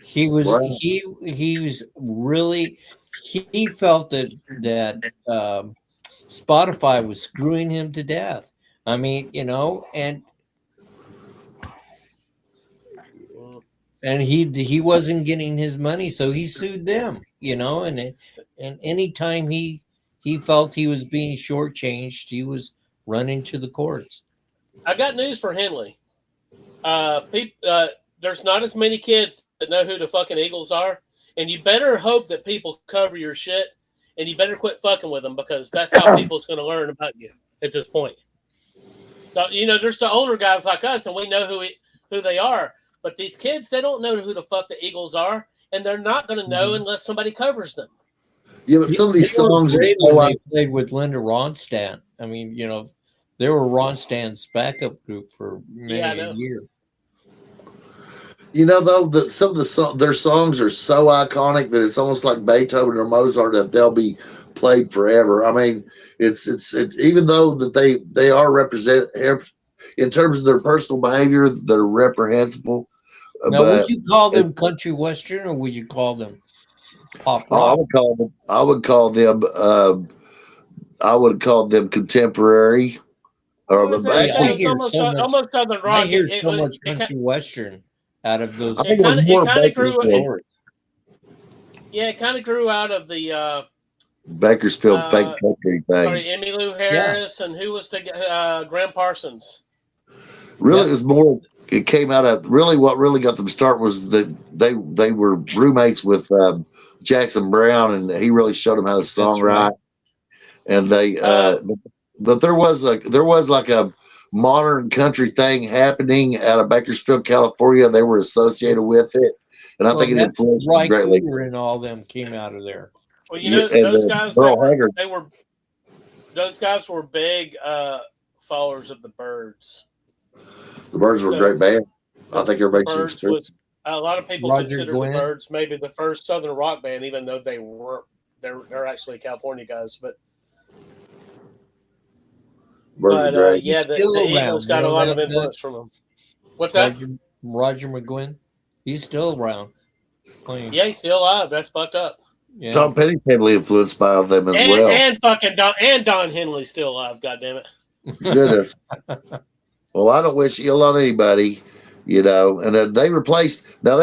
[SPEAKER 12] He was he was really, he felt that Spotify was screwing him to death. I mean, you know, and he wasn't getting his money, so he sued them, you know, and anytime he felt he was being shortchanged, he was running to the courts.
[SPEAKER 10] I got news for Henley. There's not as many kids that know who the fucking Eagles are, and you better hope that people cover your shit, and you better quit fucking with them, because that's how people's going to learn about you at this point. You know, there's the older guys like us, and we know who they are, but these kids, they don't know who the fuck the Eagles are, and they're not going to know unless somebody covers them.
[SPEAKER 9] Yeah, but some of these songs
[SPEAKER 12] when they played with Linda Ronstadt. I mean, you know, they were Ronstadt's backup group for many a year.
[SPEAKER 9] You know, though, that some of their songs are so iconic that it's almost like Beethoven or Mozart, that they'll be played forever. I mean, it's even though that they are represent in terms of their personal behavior, they're reprehensible.
[SPEAKER 12] Now, would you call them country western, or would you call them pop rock?
[SPEAKER 9] I would call them contemporary. Or
[SPEAKER 12] I hear so much country western out of those.
[SPEAKER 10] It kind of grew. It kind of grew out of the
[SPEAKER 9] Bakersfield fake country thing.
[SPEAKER 10] Sorry, Emmylou Harris, and who was the Graham Parsons?
[SPEAKER 9] Really, it was more. It came out of really what really got them start was that they were roommates with Jackson Brown, and he really showed them how to songwrite. And they, but there was like a modern country thing happening out of Bakersfield, California. They were associated with it, and I think it influenced them greatly.
[SPEAKER 12] And all them came out of there.
[SPEAKER 10] Well, you know, those guys, those guys were big followers of the Byrds.
[SPEAKER 9] The Byrds were a great band. I think everybody
[SPEAKER 10] Byrds was a lot of people consider the Byrds maybe the first Southern rock band, even though they're actually California guys. But yeah, the Eagles got a lot of influence from them. What's that?
[SPEAKER 12] Roger McGuinn, he's still around. Playing.
[SPEAKER 10] Yeah, he's still alive. That's fucked up.
[SPEAKER 9] Yeah. Tom Petty's heavily influenced by them as well.
[SPEAKER 10] And fucking Don Henley's still alive. God damn it.
[SPEAKER 9] Goodness. Well, I don't wish ill on anybody, you know. And they replaced Don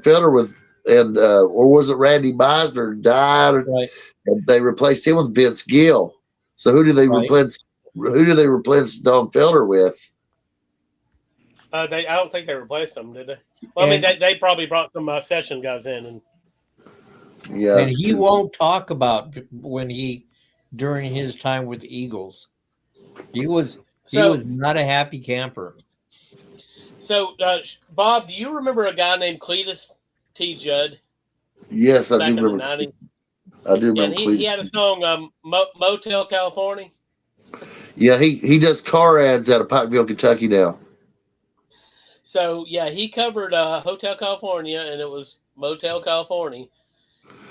[SPEAKER 9] Felder with, or was it Randy Meisner died?
[SPEAKER 12] Right.
[SPEAKER 9] And they replaced him with Vince Gill. So who did they replace? Who did they replace Don Felder with?
[SPEAKER 10] I don't think they replaced him, did they? Well, I mean, they probably brought some session guys in, and
[SPEAKER 12] and he won't talk about during his time with the Eagles. He was not a happy camper.
[SPEAKER 10] So, Bob, do you remember a guy named Cletus T. Judd?
[SPEAKER 9] Yes, I do remember.
[SPEAKER 10] In the 90s?
[SPEAKER 9] I do remember.
[SPEAKER 10] And he had a song, Motel California.
[SPEAKER 9] Yeah, he does car ads out of Pikeville, Kentucky now.
[SPEAKER 10] So yeah, he covered Hotel California, and it was Motel California.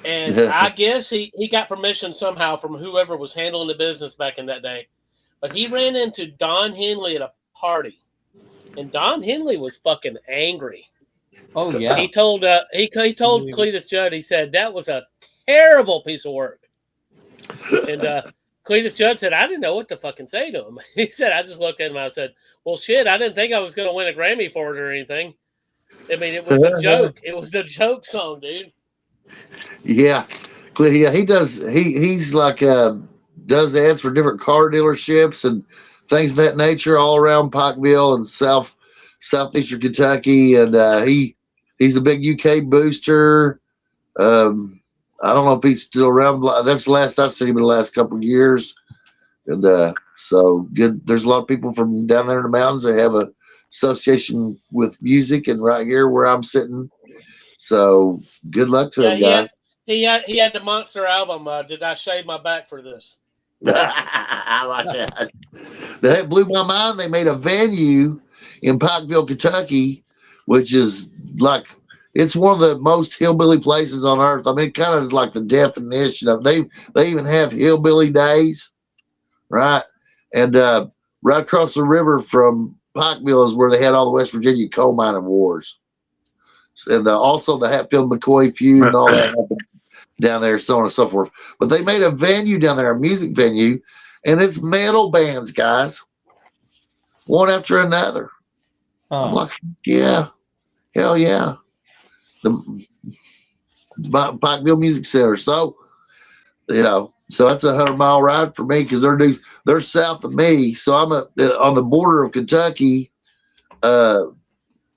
[SPEAKER 10] And I guess he got permission somehow from whoever was handling the business back in that day. But he ran into Don Henley at a party, and Don Henley was fucking angry.
[SPEAKER 12] Oh yeah.
[SPEAKER 10] He told Cletus Judd, he said that was a terrible piece of work. And Cletus Judd said, I didn't know what to fucking say to him. He said, I just looked at him and I said, well, shit, I didn't think I was going to win a Grammy for it or anything. I mean, it was a joke. It was a joke song, dude.
[SPEAKER 9] Yeah, he does. He's like does ads for different car dealerships and things of that nature all around Pikeville and southeastern Kentucky. And he's a big UK booster. I don't know if he's still around. That's the last I've seen him in the last couple of years. And so good. There's a lot of people from down there in the mountains that have a association with music, and right here where I'm sitting. So good luck to him, guys.
[SPEAKER 10] He had the monster album. Did I shave my back for this?
[SPEAKER 9] I like that. That blew my mind. They made a venue in Pikeville, Kentucky, which is like, it's one of the most hillbilly places on earth. I mean, it kind of is like the definition of they even have hillbilly days, right? And right across the river from Pikeville is where they had all the West Virginia coal mining wars. And also the Hatfield McCoy feud and all that happened down there, so on and so forth. But they made a venue down there, a music venue, and it's metal bands, guys, one after another. I'm like, yeah, hell yeah. The Pikeville Music Center. So, so that's a 100-mile ride for me because they're south of me. So I'm on the border of Kentucky.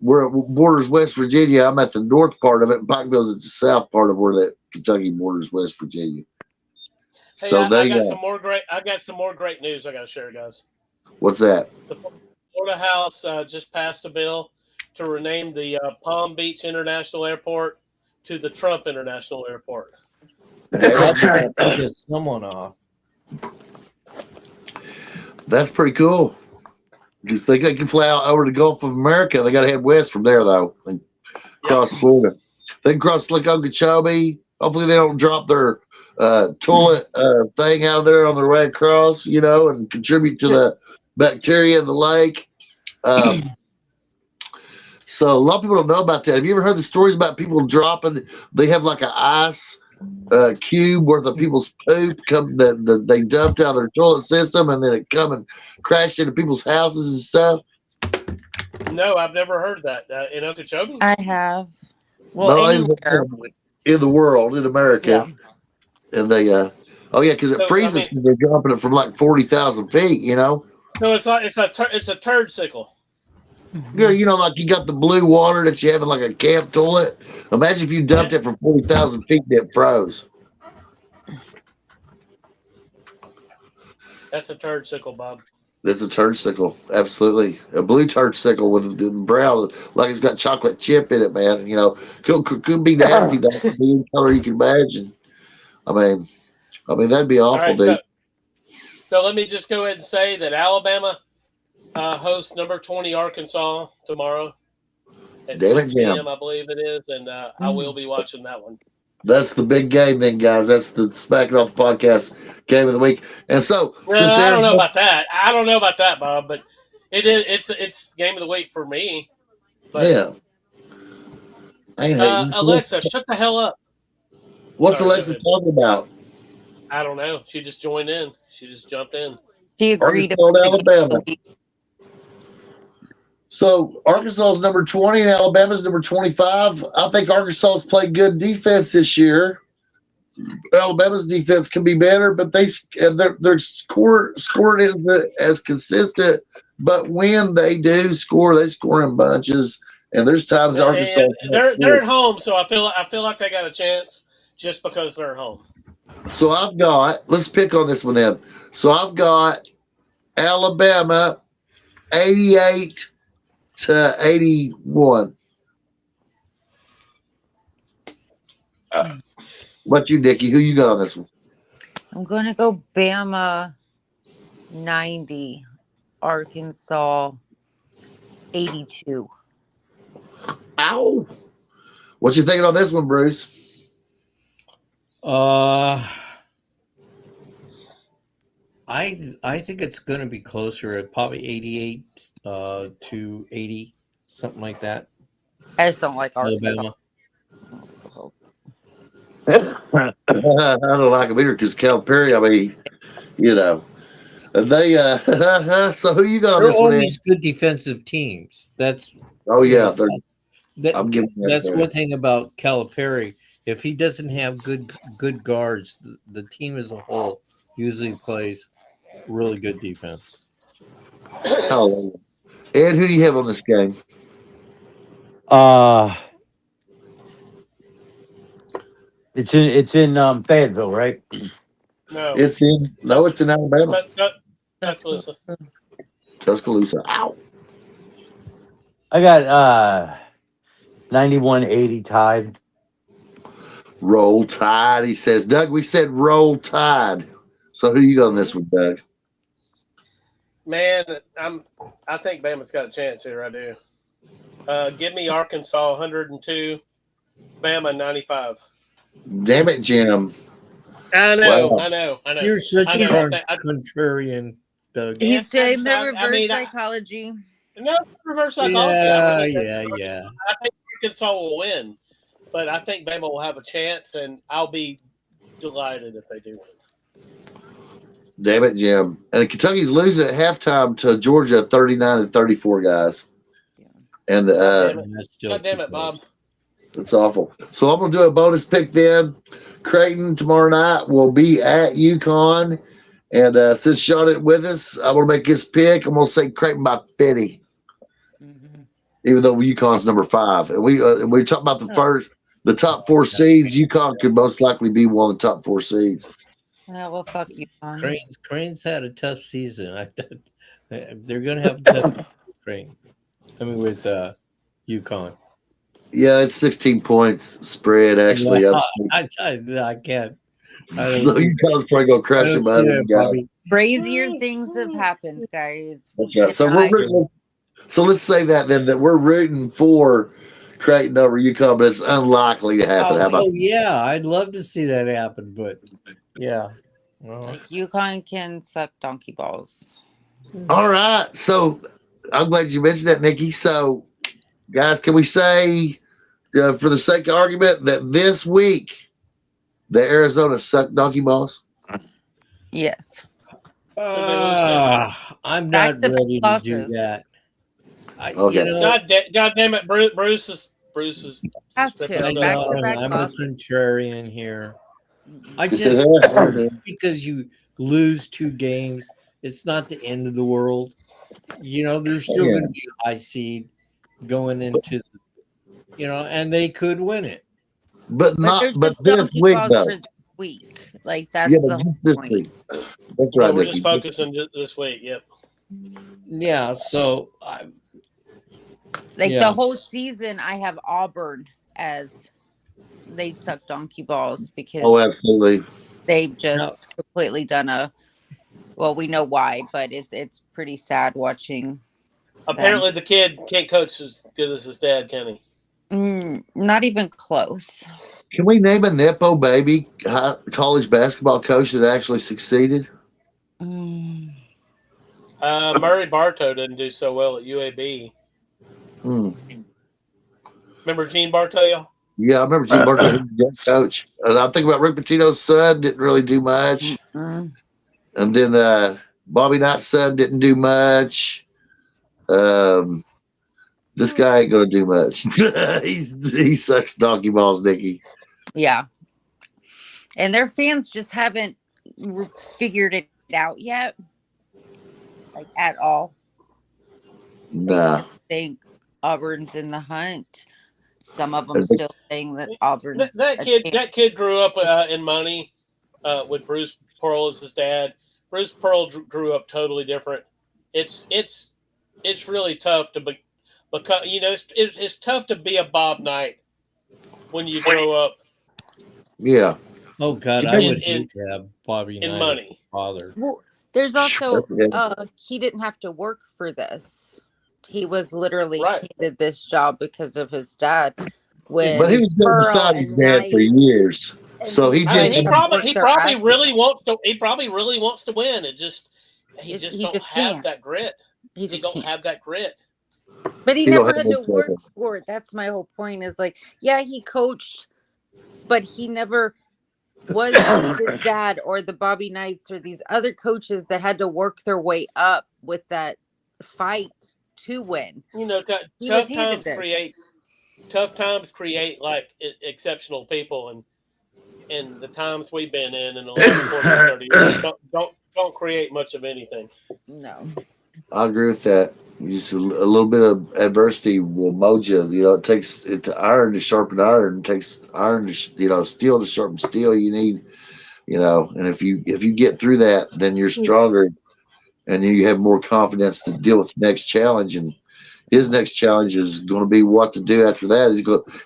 [SPEAKER 9] Where it borders West Virginia, I'm at the north part of it, and Pikeville's at the south part of where that Kentucky borders West Virginia.
[SPEAKER 10] Hey,
[SPEAKER 9] So
[SPEAKER 10] I got some more great news I got to share, guys.
[SPEAKER 9] What's that?
[SPEAKER 10] The Florida House just passed a bill to rename the Palm Beach International Airport to the Trump International Airport.
[SPEAKER 12] That's going to piss someone off.
[SPEAKER 9] That's pretty cool. Because they can fly out over the Gulf of America. They got to head west from there, though, and cross Florida. They can cross Lake Okeechobee. Hopefully, they don't drop their toilet thing out of there on their way across, and contribute to the bacteria in the lake. So a lot of people don't know about that. Have you ever heard the stories about people dropping? They have like an ice cube worth of people's poop that they dumped out of their toilet system, and then it come and crashed into people's houses and stuff.
[SPEAKER 10] No, I've never heard that in Okeechobee.
[SPEAKER 13] I have. Well, anywhere.
[SPEAKER 9] In the world, in America, and they because it freezes. They're dropping it from like 40,000 feet.
[SPEAKER 10] So it's a turd sickle.
[SPEAKER 9] Yeah, like you got the blue water that you have in like a camp toilet. Imagine if you dumped it from 40,000 feet and it froze.
[SPEAKER 10] That's a turd sickle, Bob.
[SPEAKER 9] That's a turd sickle, absolutely. A blue turd sickle with the brown, like it's got chocolate chip in it, man. Could be nasty. That could be any color you can imagine. I mean, that'd be awful,
[SPEAKER 10] right,
[SPEAKER 9] dude.
[SPEAKER 10] So let me just go ahead and say that Alabama hosts number 20 Arkansas tomorrow at 6 p.m., I believe it is, and I will be watching that one.
[SPEAKER 9] That's the big game then, guys. That's the Smacking Off the Podcast game of the week. And so,
[SPEAKER 10] I don't know about that. I don't know about that, Bob, but it's game of the week for me. But,
[SPEAKER 9] yeah.
[SPEAKER 10] Alexa, shut the hell up.
[SPEAKER 9] What's Alexa talking about?
[SPEAKER 10] I don't know. She just joined in. She just jumped in.
[SPEAKER 13] Do you agree to
[SPEAKER 9] Alabama? So Arkansas is number 20 and Alabama's number 25. I think Arkansas's played good defense this year. Alabama's defense can be better, but their score isn't as consistent. But when they do score, they score in bunches. And there's times Arkansas
[SPEAKER 10] they're at home, so I feel like they got a chance just because they're at home.
[SPEAKER 9] So let's pick on this one then. So I've got Alabama 88 to 81. What you, Nikki? Who you got on this one?
[SPEAKER 13] I'm going to go Bama 90. Arkansas 82.
[SPEAKER 9] Ow! What you thinking on this one, Bruce?
[SPEAKER 12] I think it's going to be closer at probably 88 to 80, something like that.
[SPEAKER 13] I just don't like Arkansas.
[SPEAKER 12] Alabama.
[SPEAKER 9] I don't like them either because Calipari, I mean, you know, they so who you got on
[SPEAKER 12] They're
[SPEAKER 9] this one?
[SPEAKER 12] always good defensive teams. That's
[SPEAKER 9] Oh yeah, they're,
[SPEAKER 12] that,
[SPEAKER 9] I'm giving that
[SPEAKER 12] that's
[SPEAKER 9] credit.
[SPEAKER 12] one thing about Calipari. If he doesn't have good guards, the team as a whole usually plays really good defense.
[SPEAKER 9] Hallelujah. Ed, who do you have on this game?
[SPEAKER 11] It's in Fayetteville, right?
[SPEAKER 10] No.
[SPEAKER 9] It's in Alabama.
[SPEAKER 10] Tuscaloosa.
[SPEAKER 9] Tuscaloosa. Ow.
[SPEAKER 11] I got 91-80 tied.
[SPEAKER 9] Roll Tide, he says. Doug, we said Roll Tide. So who you got on this one, Doug?
[SPEAKER 10] Man, I think Bama's got a chance here. I do. Give me Arkansas 102, Bama 95.
[SPEAKER 9] Damn it, Jim.
[SPEAKER 10] I know,
[SPEAKER 9] Wow.
[SPEAKER 10] I know.
[SPEAKER 12] You're such
[SPEAKER 10] I
[SPEAKER 12] a
[SPEAKER 10] know.
[SPEAKER 12] contrarian, Doug.
[SPEAKER 13] He's saying the
[SPEAKER 10] I
[SPEAKER 13] reverse
[SPEAKER 10] mean,
[SPEAKER 13] psychology.
[SPEAKER 10] No, reverse psychology.
[SPEAKER 12] Yeah.
[SPEAKER 10] I think Arkansas will win, but I think Bama will have a chance, and I'll be delighted if they do win.
[SPEAKER 9] Damn it, Jim. And Kentucky's losing at halftime to Georgia 39-34, guys. And
[SPEAKER 10] God damn it, Bob.
[SPEAKER 9] it's awful. So I'm gonna do a bonus pick then. Creighton tomorrow night will be at UConn. And since Sean isn't with us, I'm gonna make his pick. I'm gonna say Creighton by 50. Even though UConn's number 5. And we talk about the top 4 seeds, UConn could most likely be one of the top 4 seeds.
[SPEAKER 13] Well, fuck you, Con.
[SPEAKER 12] Crane's had a tough season. They're going to have a tough Crane. I mean, with UConn.
[SPEAKER 9] Yeah, it's 16 points spread, actually.
[SPEAKER 12] Yeah, I can't.
[SPEAKER 9] So UConn's probably going to crush him out of the guy.
[SPEAKER 13] Crazier things have happened, guys.
[SPEAKER 9] That's right. So let's say that then, that we're rooting for Creighton over UConn, but it's unlikely to happen. How about
[SPEAKER 12] yeah, I'd love to see that happen, but yeah.
[SPEAKER 13] Like UConn can suck donkey balls.
[SPEAKER 9] All right. So I'm glad you mentioned that, Nikki. So, guys, can we say, for the sake of argument, that this week the Arizona sucked donkey balls?
[SPEAKER 13] Yes.
[SPEAKER 12] I'm not ready to do that.
[SPEAKER 9] Okay.
[SPEAKER 10] God damn it, Bruce is.
[SPEAKER 13] Have to.
[SPEAKER 12] I know,
[SPEAKER 13] Back-to-back
[SPEAKER 12] I'm a
[SPEAKER 13] losses.
[SPEAKER 12] contrarian here. I just because you lose 2 games, it's not the end of the world. There's still going to be a high seed going into, and they could win it.
[SPEAKER 9] But
[SPEAKER 13] they're just
[SPEAKER 9] this
[SPEAKER 13] donkey
[SPEAKER 9] week
[SPEAKER 13] balls
[SPEAKER 9] though.
[SPEAKER 13] for this week. Like that's
[SPEAKER 9] Yeah,
[SPEAKER 13] the
[SPEAKER 9] but
[SPEAKER 13] whole
[SPEAKER 9] just this
[SPEAKER 13] point.
[SPEAKER 9] week. That's right,
[SPEAKER 10] We're
[SPEAKER 9] Nikki.
[SPEAKER 10] just focusing this week. Yep.
[SPEAKER 12] Yeah, so
[SPEAKER 13] The whole season, I have Auburn as they suck donkey balls because
[SPEAKER 9] Oh, absolutely.
[SPEAKER 13] they've just completely done well, we know why, but it's pretty sad watching.
[SPEAKER 10] Apparently, the kid can't coach as good as his dad, can he?
[SPEAKER 13] Not even close.
[SPEAKER 9] Can we name a Nepo baby college basketball coach that actually succeeded?
[SPEAKER 10] Murray Bartow didn't do so well at UAB. Remember Gene Bartow, y'all?
[SPEAKER 9] Yeah, I remember Gene Bartow, he was a good coach. And I think about Rick Pitino's son, didn't really do much. And then Bobby Knight's son didn't do much. This guy ain't gonna do much. He sucks donkey balls, Nikki.
[SPEAKER 13] Yeah. And their fans just haven't figured it out yet. Like at all.
[SPEAKER 9] Nah.
[SPEAKER 13] They think Auburn's in the hunt. Some of them still saying that Auburn's
[SPEAKER 10] That kid grew up in money with Bruce Pearl as his dad. Bruce Pearl grew up totally different. It's really tough to become. It's tough to be a Bob Knight when you grow up.
[SPEAKER 9] Yeah.
[SPEAKER 12] Oh God, I would hate to have Bobby Knight as
[SPEAKER 10] money.
[SPEAKER 12] father.
[SPEAKER 13] Well, There's also
[SPEAKER 9] Yeah.
[SPEAKER 13] he didn't have to work for this. He was literally
[SPEAKER 10] Right.
[SPEAKER 13] handed this job because of his dad. When
[SPEAKER 9] But he was doing
[SPEAKER 13] Pearl
[SPEAKER 9] beside his
[SPEAKER 13] and
[SPEAKER 9] dad for
[SPEAKER 13] Knight
[SPEAKER 9] years.
[SPEAKER 13] and
[SPEAKER 9] So
[SPEAKER 13] these
[SPEAKER 9] he
[SPEAKER 10] I mean,
[SPEAKER 13] guys
[SPEAKER 9] did.
[SPEAKER 13] have worked
[SPEAKER 10] he
[SPEAKER 13] their
[SPEAKER 10] probably
[SPEAKER 13] asses
[SPEAKER 10] really
[SPEAKER 13] off.
[SPEAKER 10] wants to. He probably really wants to win. It just he just
[SPEAKER 13] He
[SPEAKER 10] don't
[SPEAKER 13] just
[SPEAKER 10] have
[SPEAKER 13] can't.
[SPEAKER 10] that grit.
[SPEAKER 13] He
[SPEAKER 10] He
[SPEAKER 13] just
[SPEAKER 10] don't
[SPEAKER 13] can't.
[SPEAKER 10] have that grit.
[SPEAKER 13] But he
[SPEAKER 9] He don't
[SPEAKER 13] never
[SPEAKER 9] have
[SPEAKER 13] had
[SPEAKER 9] no
[SPEAKER 13] to work
[SPEAKER 9] trouble.
[SPEAKER 13] for it. That's my whole point. Is like, yeah, he coached, but he never was his dad or the Bobby Knights or these other coaches that had to work their way up with that fight to win.
[SPEAKER 10] You know,
[SPEAKER 13] He was
[SPEAKER 10] tough
[SPEAKER 13] handed
[SPEAKER 10] times
[SPEAKER 13] this.
[SPEAKER 10] create like exceptional people, and the times we've been in the last 20 or 30 years don't create much of anything.
[SPEAKER 13] No.
[SPEAKER 9] I agree with that. Just a little bit of adversity will mold you. You know, it takes iron to sharpen iron. It takes iron to steel to sharpen steel. You need, and if you get through that, then you're stronger, and you have more confidence to deal with the next challenge. And his next challenge is going to be what to do after that.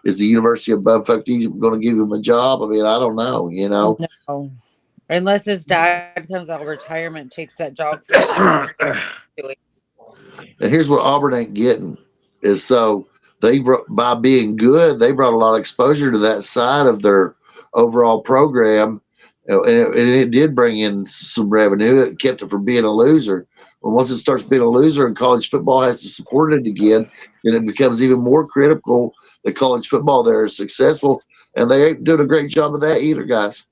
[SPEAKER 9] Is the University of Bumfuck Egypt going to give him a job? I mean, I don't know.
[SPEAKER 13] No. Unless his dad comes out of retirement, takes that job for him.
[SPEAKER 9] And here's what Auburn ain't getting is so by being good, they brought a lot of exposure to that side of their overall program, and it did bring in some revenue. It kept it from being a loser. But once it starts being a loser and college football has to support it again, then it becomes even more critical that college football there is successful, and they ain't doing a great job of that either, guys.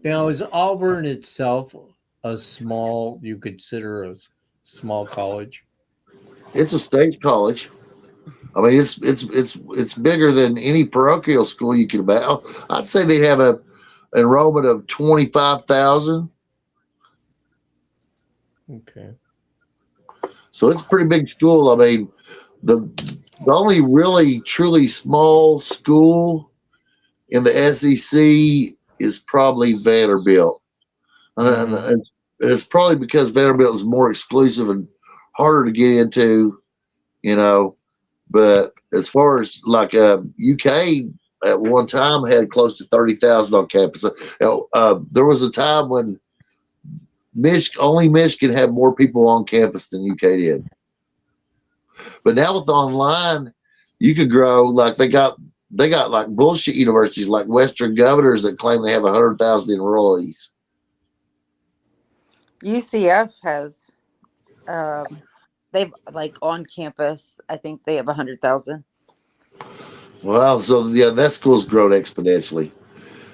[SPEAKER 12] Now, is Auburn itself you consider a small college?
[SPEAKER 9] It's a state college. I mean, it's bigger than any parochial school you can imagine. I'd say they have an enrollment of 25,000.
[SPEAKER 12] Okay.
[SPEAKER 9] So it's a pretty big school. I mean, the only really truly small school in the SEC is probably Vanderbilt, and it's probably because Vanderbilt is more exclusive and harder to get into, But as far as like UK at one time had close to 30,000 on campus. There was a time when only Michigan had more people on campus than UK did. But now with online, you could grow like they got like bullshit universities like Western Governors that claim they have 100,000 enrollees.
[SPEAKER 13] UCF has, they've like on campus, I think they have 100,000.
[SPEAKER 9] Well, so yeah, that school's grown exponentially.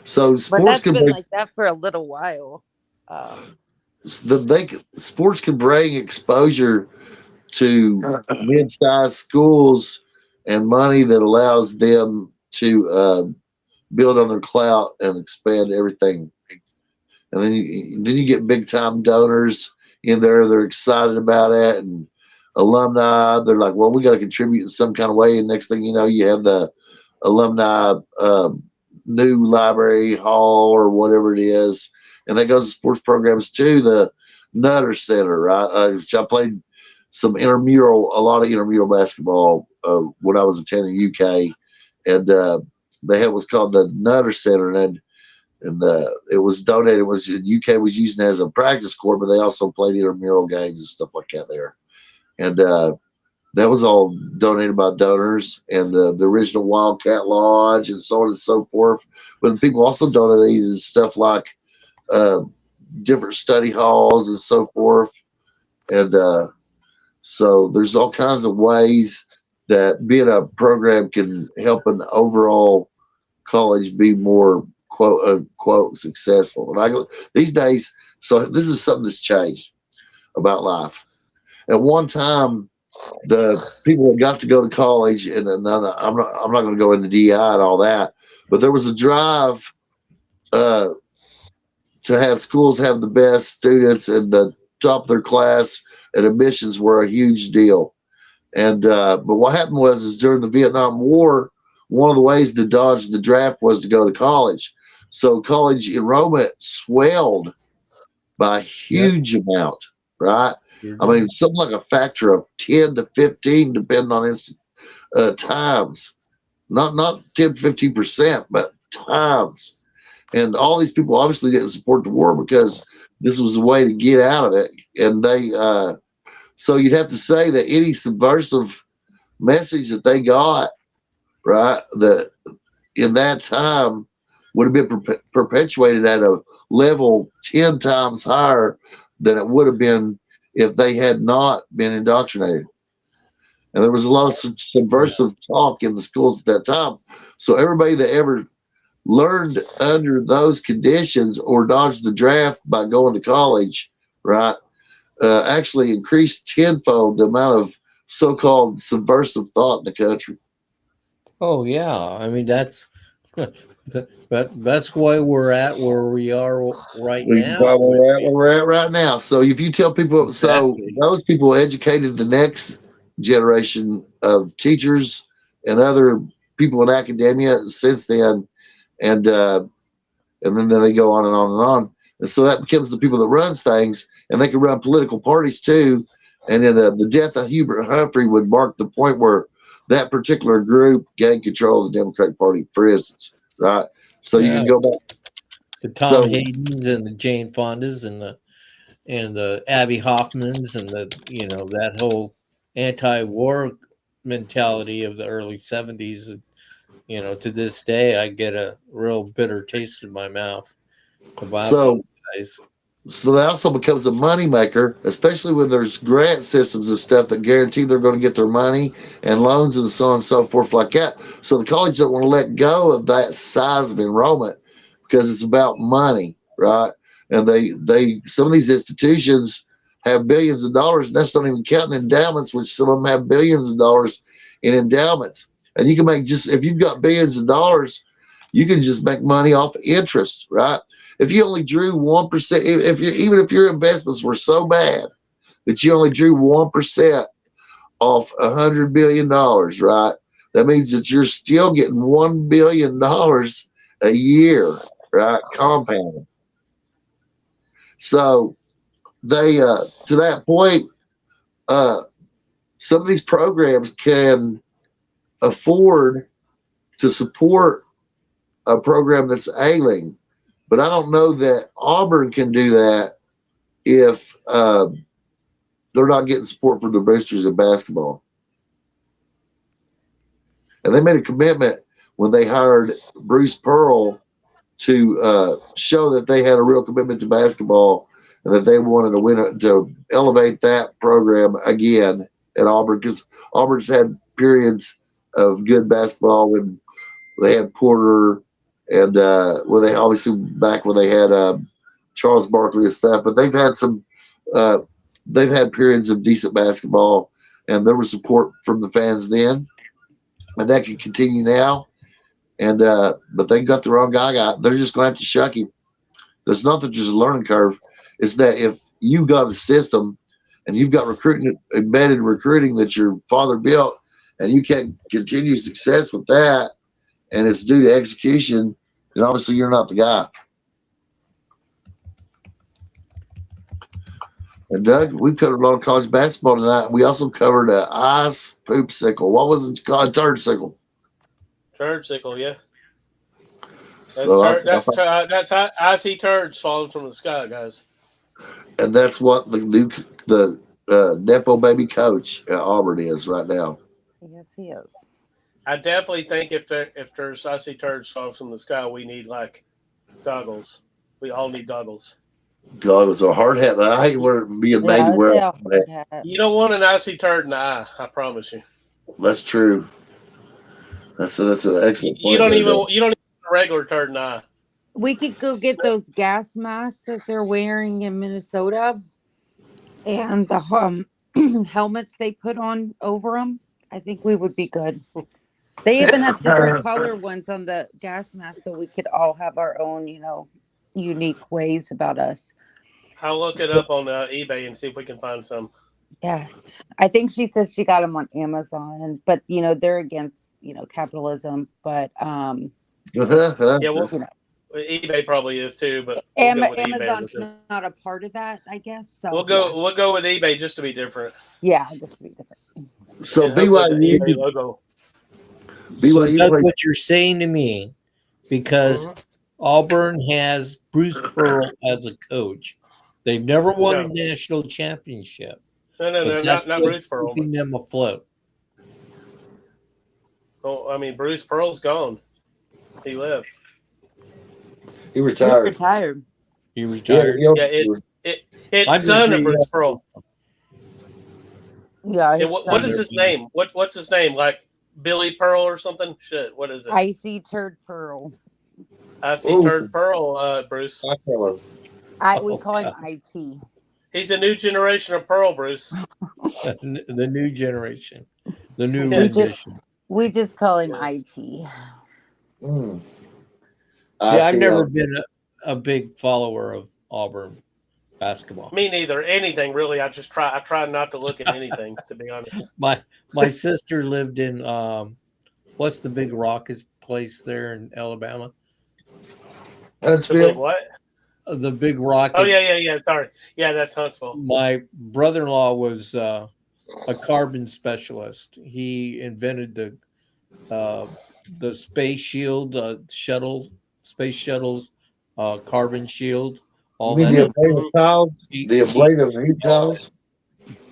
[SPEAKER 9] So
[SPEAKER 13] But
[SPEAKER 9] sports
[SPEAKER 13] that's
[SPEAKER 9] can
[SPEAKER 13] been
[SPEAKER 9] bring,
[SPEAKER 13] like that for a little while.
[SPEAKER 9] sports can bring exposure to mid-sized schools and money that allows them to build on their clout and expand everything. And then you get big time donors in there. They're excited about it, and alumni. They're like, well, we got to contribute in some kind of way. And next thing you know, you have the alumni new library hall or whatever it is, and that goes to sports programs too. The Nutter Center, right? Which I played a lot of intramural basketball when I was attending UK, and they had what's called the Nutter Center, and it was donated. UK was using it as a practice court, but they also played intramural games and stuff like that there, and that was all donated by donors, and the original Wildcat Lodge and so on and so forth. But people also donated stuff like different study halls and so forth, and so there's all kinds of ways that being a program can help an overall college be more quote unquote successful. And these days, so this is something that's changed about life. At one time, the people that got to go to college, and I'm not going to go into DI and all that, but there was a drive to have schools have the best students and the top of their class, and admissions were a huge deal. And but what happened is during the Vietnam War, one of the ways to dodge the draft was to go to college. So college enrollment swelled by a huge amount, right? I mean, something like a factor of 10 to 15, depending on times. Not 10 to 15%, but times. And all these people obviously didn't support the war because this was a way to get out of it. And they, so you'd have to say that any subversive message that they got, right, that in that time would have been perpetuated at a level 10 times higher than it would have been if they had not been indoctrinated. And there was a lot of subversive talk in the schools at that time. So everybody that ever learned under those conditions or dodged the draft by going to college, right, actually increased tenfold the amount of so-called subversive thought in the country.
[SPEAKER 12] Oh yeah, I mean that's that's why we're at where we are right now.
[SPEAKER 9] Where we're at right now. So if you tell people, so those people educated the next generation of teachers and other people in academia since then, and then they go on and on and on. And so that becomes the people that runs things, and they can run political parties too. And then the death of Hubert Humphrey would mark the point where that particular group gained control of the Democratic Party, for instance, right? So you can go back.
[SPEAKER 12] The Tom Haydens and the Jane Fondas and the Abby Hoffmans and that whole anti-war mentality of the early 70s. To this day, I get a real bitter taste in my mouth about those guys.
[SPEAKER 9] So that also becomes a moneymaker, especially when there's grant systems and stuff that guarantee they're going to get their money and loans and so on and so forth like that. So the college don't want to let go of that size of enrollment because it's about money, right? And they some of these institutions have billions of dollars, and that's not even counting endowments, which some of them have billions of dollars in endowments. And you can make if you've got billions of dollars, you can just make money off interest, right? If you only drew 1%, even if your investments were so bad that you only drew 1% off $100 billion, right? That means that you're still getting $1 billion a year, right? Compounding. So they, to that point, some of these programs can afford to support a program that's ailing. But I don't know that Auburn can do that if they're not getting support for the boosters in basketball. And they made a commitment when they hired Bruce Pearl to show that they had a real commitment to basketball and that they wanted to to elevate that program again at Auburn, because Auburn's had periods of good basketball when they had Porter and when they obviously back when they had Charles Barkley and stuff, but they've had periods of decent basketball, and there was support from the fans then, and that can continue now. And but they got the wrong guy. They're just going to have to shuck him. There's not that there's a learning curve. It's that if you've got a system and you've got embedded recruiting that your father built, and you can't continue success with that, and it's due to execution, then obviously you're not the guy. And Doug, we've covered a lot of college basketball tonight. We also covered an ice poop sickle. What was it called? Turd sickle.
[SPEAKER 10] Turd sickle, yeah.
[SPEAKER 9] So
[SPEAKER 10] that's icy turds falling from the sky, guys.
[SPEAKER 9] And that's what the Nepo baby coach at Auburn is right now.
[SPEAKER 13] Yes, he is.
[SPEAKER 10] I definitely think if there's icy turds falling from the sky, we need like goggles. We all need goggles.
[SPEAKER 9] Goggles or hard hat. I hate being made to wear.
[SPEAKER 10] You don't want an icy turd in the eye. I promise you.
[SPEAKER 9] That's true. That's an excellent point.
[SPEAKER 10] You don't even a regular turd in the eye.
[SPEAKER 13] We could go get those gas masks that they're wearing in Minnesota, and the helmets they put on over them. I think we would be good. They even have different color ones on the gas mask, so we could all have our own, unique ways about us.
[SPEAKER 10] I'll look it up on eBay and see if we can find some.
[SPEAKER 13] Yes, I think she says she got them on Amazon, but they're against capitalism. But
[SPEAKER 10] yeah, well, eBay probably is too, but
[SPEAKER 13] Amazon's not a part of that, I guess. So
[SPEAKER 10] we'll go with eBay just to be different.
[SPEAKER 13] Yeah, just to be different.
[SPEAKER 9] So BYU
[SPEAKER 10] logo.
[SPEAKER 12] So that's what you're saying to me, because Auburn has Bruce Pearl as a coach. They've never won a
[SPEAKER 10] No.
[SPEAKER 12] national championship.
[SPEAKER 10] No,
[SPEAKER 12] but
[SPEAKER 10] not
[SPEAKER 12] that's
[SPEAKER 10] not
[SPEAKER 12] what's
[SPEAKER 10] Bruce Pearl.
[SPEAKER 12] keeping them afloat.
[SPEAKER 10] Oh, I mean, Bruce Pearl's gone. He left.
[SPEAKER 9] He
[SPEAKER 13] He
[SPEAKER 9] retired.
[SPEAKER 13] retired.
[SPEAKER 12] He
[SPEAKER 9] Yeah,
[SPEAKER 12] retired.
[SPEAKER 10] Yeah, it's
[SPEAKER 12] I'm
[SPEAKER 10] son of
[SPEAKER 12] just
[SPEAKER 10] Bruce Pearl.
[SPEAKER 13] Yeah.
[SPEAKER 10] And
[SPEAKER 13] his
[SPEAKER 10] what
[SPEAKER 13] son
[SPEAKER 10] is his name? What's his name? Like Billy Pearl or something? Shit, what is it?
[SPEAKER 13] Icy Turd Pearl.
[SPEAKER 10] I see
[SPEAKER 9] Ooh.
[SPEAKER 10] Turd Pearl, Bruce.
[SPEAKER 9] I tell him.
[SPEAKER 13] We
[SPEAKER 12] Oh,
[SPEAKER 13] call him
[SPEAKER 12] God.
[SPEAKER 13] IT.
[SPEAKER 10] He's a new generation of Pearl, Bruce.
[SPEAKER 12] The new generation, the new
[SPEAKER 10] Yeah.
[SPEAKER 12] rendition.
[SPEAKER 13] We just call him
[SPEAKER 10] Yes.
[SPEAKER 13] IT.
[SPEAKER 9] Mm.
[SPEAKER 12] See, I've
[SPEAKER 9] see,
[SPEAKER 12] never been a big follower of Auburn basketball.
[SPEAKER 10] Me neither. Anything really. I try not to look at anything, to be honest.
[SPEAKER 12] My sister lived in what's the big Rockets place there in Alabama?
[SPEAKER 9] That's
[SPEAKER 10] The big
[SPEAKER 9] Phil.
[SPEAKER 10] what?
[SPEAKER 12] The big Rocket.
[SPEAKER 10] Oh yeah. Sorry. Yeah, that's Huntsville.
[SPEAKER 12] My brother-in-law was a carbon specialist. He invented the space shield, space shuttles, carbon shield, all
[SPEAKER 9] You mean
[SPEAKER 12] that.
[SPEAKER 9] the ablative tiles?
[SPEAKER 12] He-
[SPEAKER 9] The ablative heat tiles?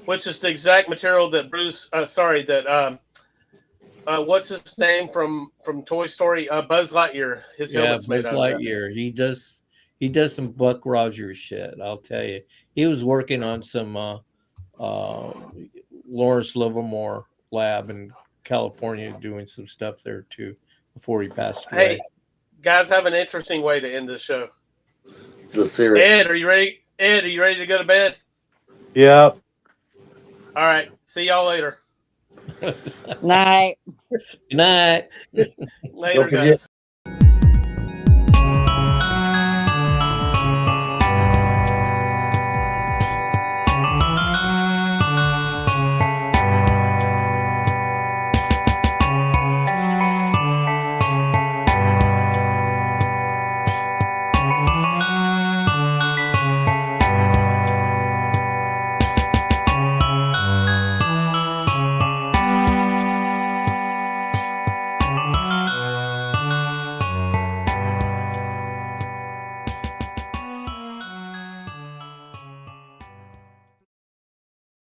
[SPEAKER 10] Which is the exact material that Bruce. What's his name from Toy Story? Buzz Lightyear. His
[SPEAKER 12] Yeah,
[SPEAKER 10] helmet's made
[SPEAKER 12] Buzz
[SPEAKER 10] out of that.
[SPEAKER 12] Lightyear. He does some Buck Rogers shit. I'll tell you. He was working on some Lawrence Livermore lab in California, doing some stuff there too before he passed away.
[SPEAKER 10] Hey, guys, have an interesting way to end the show.
[SPEAKER 9] Let's hear it.
[SPEAKER 10] Ed, are you ready? Ed, are you ready to go to bed?
[SPEAKER 11] Yep.
[SPEAKER 10] All right. See y'all later.
[SPEAKER 13] Night.
[SPEAKER 12] Good night.
[SPEAKER 10] Later,
[SPEAKER 9] forget-
[SPEAKER 10] guys.